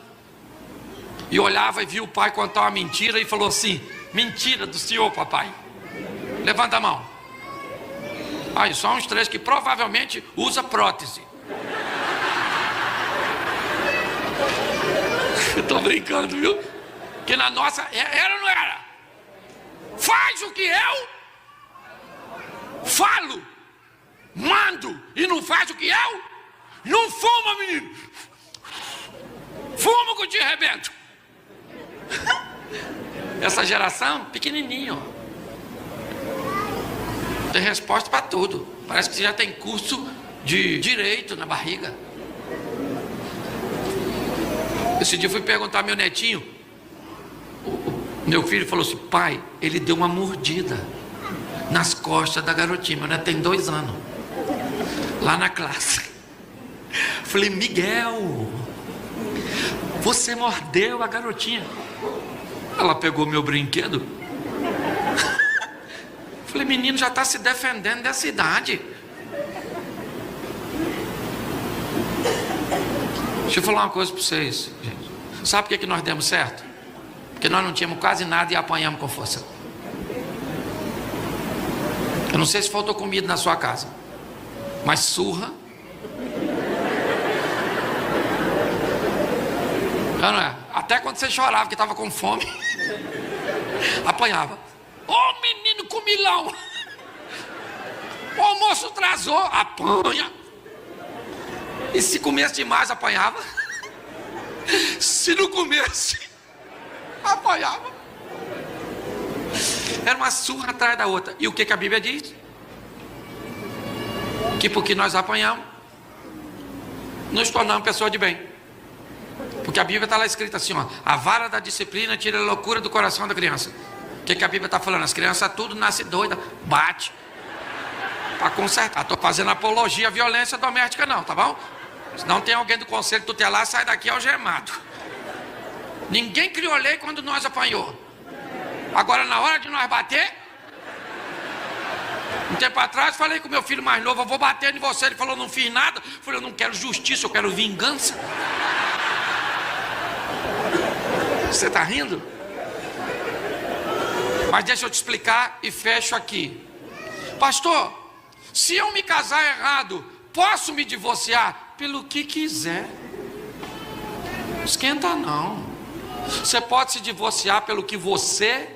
S1: e olhava e viu o pai contar uma mentira e falou assim: mentira do senhor, papai? Levanta a mão. Aí, só uns 3 que provavelmente usa prótese. Eu tô brincando, viu? Que na nossa, era ou não era? Faz o que eu falo, mando, e não faz o que eu não. Fuma, menino. Fuma que eu te arrebento. Essa geração, pequenininho, tem resposta para tudo. Parece que você já tem curso de direito na barriga. Esse dia eu fui perguntar ao meu netinho. Meu filho falou assim: pai, ele deu uma mordida nas costas da garotinha. Meu neto tem 2 anos, lá na classe. Falei: Miguel, você mordeu a garotinha. Ela pegou meu brinquedo. Falei: menino, já está se defendendo dessa idade. Deixa eu falar uma coisa para vocês, gente. Sabe por que nós demos certo? Porque nós não tínhamos quase nada e apanhamos com força. Eu não sei se faltou comida na sua casa, mas surra. Não é? Até quando você chorava que estava com fome, apanhava. Ô menino comilão, o almoço atrasou, apanha. E se comesse demais, apanhava. Se não comesse, apanhava. Era uma surra atrás da outra. E o que a Bíblia diz? Que porque nós apanhamos, nos tornamos pessoas de bem. Porque a Bíblia está lá escrita assim, ó, a vara da disciplina tira a loucura do coração da criança. O que a Bíblia está falando? As crianças tudo nasce doida, bate para consertar. Estou fazendo apologia à violência doméstica não, tá bom? Se não tem alguém do conselho tutelar, sai daqui algemado. Ninguém criou lei quando nós apanhou. Agora na hora de nós bater, um tempo atrás falei com meu filho mais novo, eu vou bater em você. Ele falou, não fiz nada. Eu falei, eu não quero justiça, eu quero vingança. Você está rindo? Mas deixa eu te explicar e fecho aqui. Pastor, se eu me casar errado, posso me divorciar? Pelo que quiser. Esquenta não. Você pode se divorciar pelo que você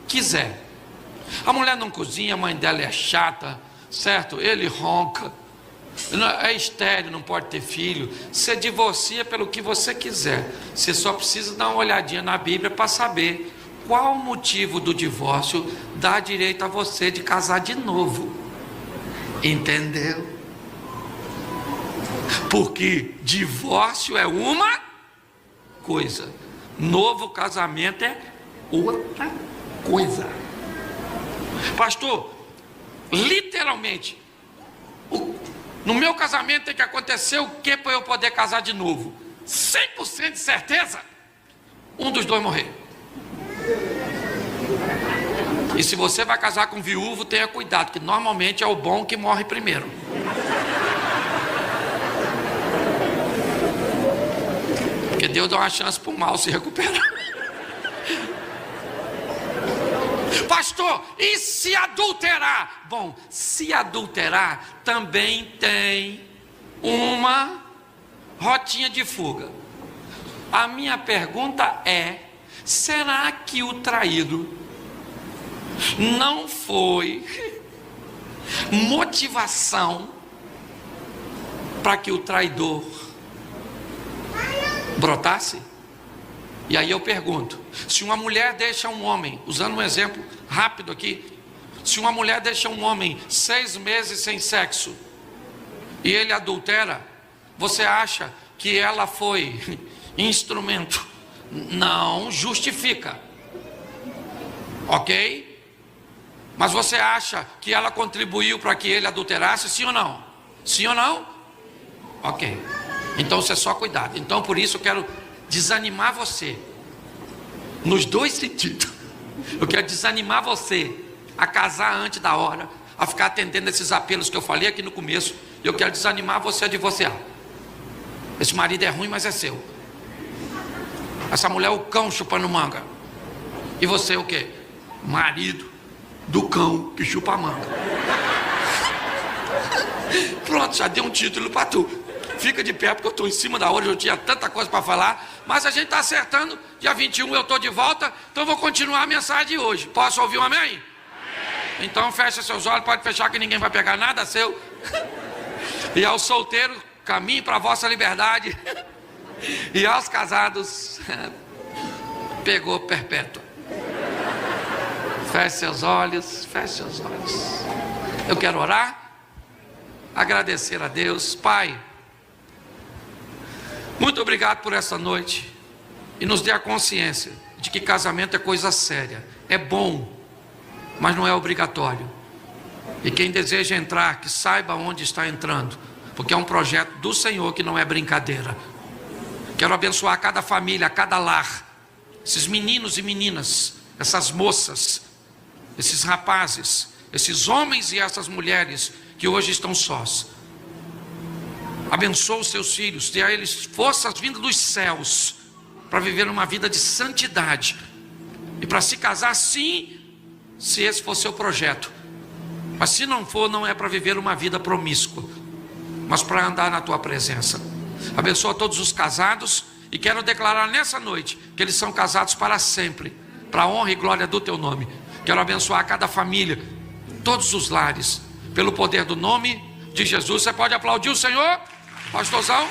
S1: quiser. A mulher não cozinha, a mãe dela é chata, certo? Ele ronca, é estéril, não pode ter filho. Você divorcia pelo que você quiser. Você só precisa dar uma olhadinha na Bíblia para saber qual o motivo do divórcio dá direito a você de casar de novo. Entendeu? Porque divórcio é uma coisa, novo casamento é outra coisa. Pastor, literalmente, no meu casamento tem que acontecer o que para eu poder casar de novo? 100% de certeza, um dos dois morrer. E se você vai casar com viúvo, tenha cuidado, que normalmente é o bom que morre primeiro. Porque Deus dá uma chance para o mal se recuperar. Pastor, e se adulterar? Bom, se adulterar também tem uma rotinha de fuga. A minha pergunta é: será que o traído não foi motivação para que o traidor brotasse? E aí eu pergunto, se uma mulher deixa um homem, usando um exemplo rápido aqui, se uma mulher deixa um homem 6 meses sem sexo e ele adultera, você acha que ela foi instrumento? Não justifica, ok? Mas você acha que ela contribuiu para que ele adulterasse, sim ou não? Sim ou não? Ok, então você só cuidado. Então por isso eu quero desanimar você, nos dois sentidos. Eu quero desanimar você a casar antes da hora, a ficar atendendo esses apelos que eu falei aqui no começo. Eu quero desanimar você a divorciar. Esse marido é ruim, mas é seu. Essa mulher é o cão chupando manga. E você é o quê? Marido do cão que chupa manga. Pronto, já dei um título para tu. Fica de pé porque eu estou em cima da hora, eu tinha tanta coisa para falar, mas a gente está acertando. Dia 21 eu estou de volta, então vou continuar a mensagem de hoje. Posso ouvir um amém? Amém. Então fecha seus olhos, pode fechar que ninguém vai pegar nada seu. E aos solteiros, caminhe para a vossa liberdade. E aos casados, pegou perpétua. Feche seus olhos, feche seus olhos. Eu quero orar, agradecer a Deus. Pai, muito obrigado por essa noite, e nos dê a consciência de que casamento é coisa séria, é bom, mas não é obrigatório. E quem deseja entrar, que saiba onde está entrando, porque é um projeto do Senhor que não é brincadeira. Quero abençoar cada família, cada lar, esses meninos e meninas, essas moças, esses rapazes, esses homens e essas mulheres que hoje estão sós. Abençoa os seus filhos, dê a eles forças vindas dos céus, para viver uma vida de santidade, e para se casar sim, se esse for seu projeto. Mas se não for, não é para viver uma vida promíscua, mas para andar na tua presença. Abençoa todos os casados, e quero declarar nessa noite, que eles são casados para sempre, para a honra e glória do teu nome. Quero abençoar cada família, todos os lares, pelo poder do nome de Jesus. Você pode aplaudir o Senhor, pastorzão?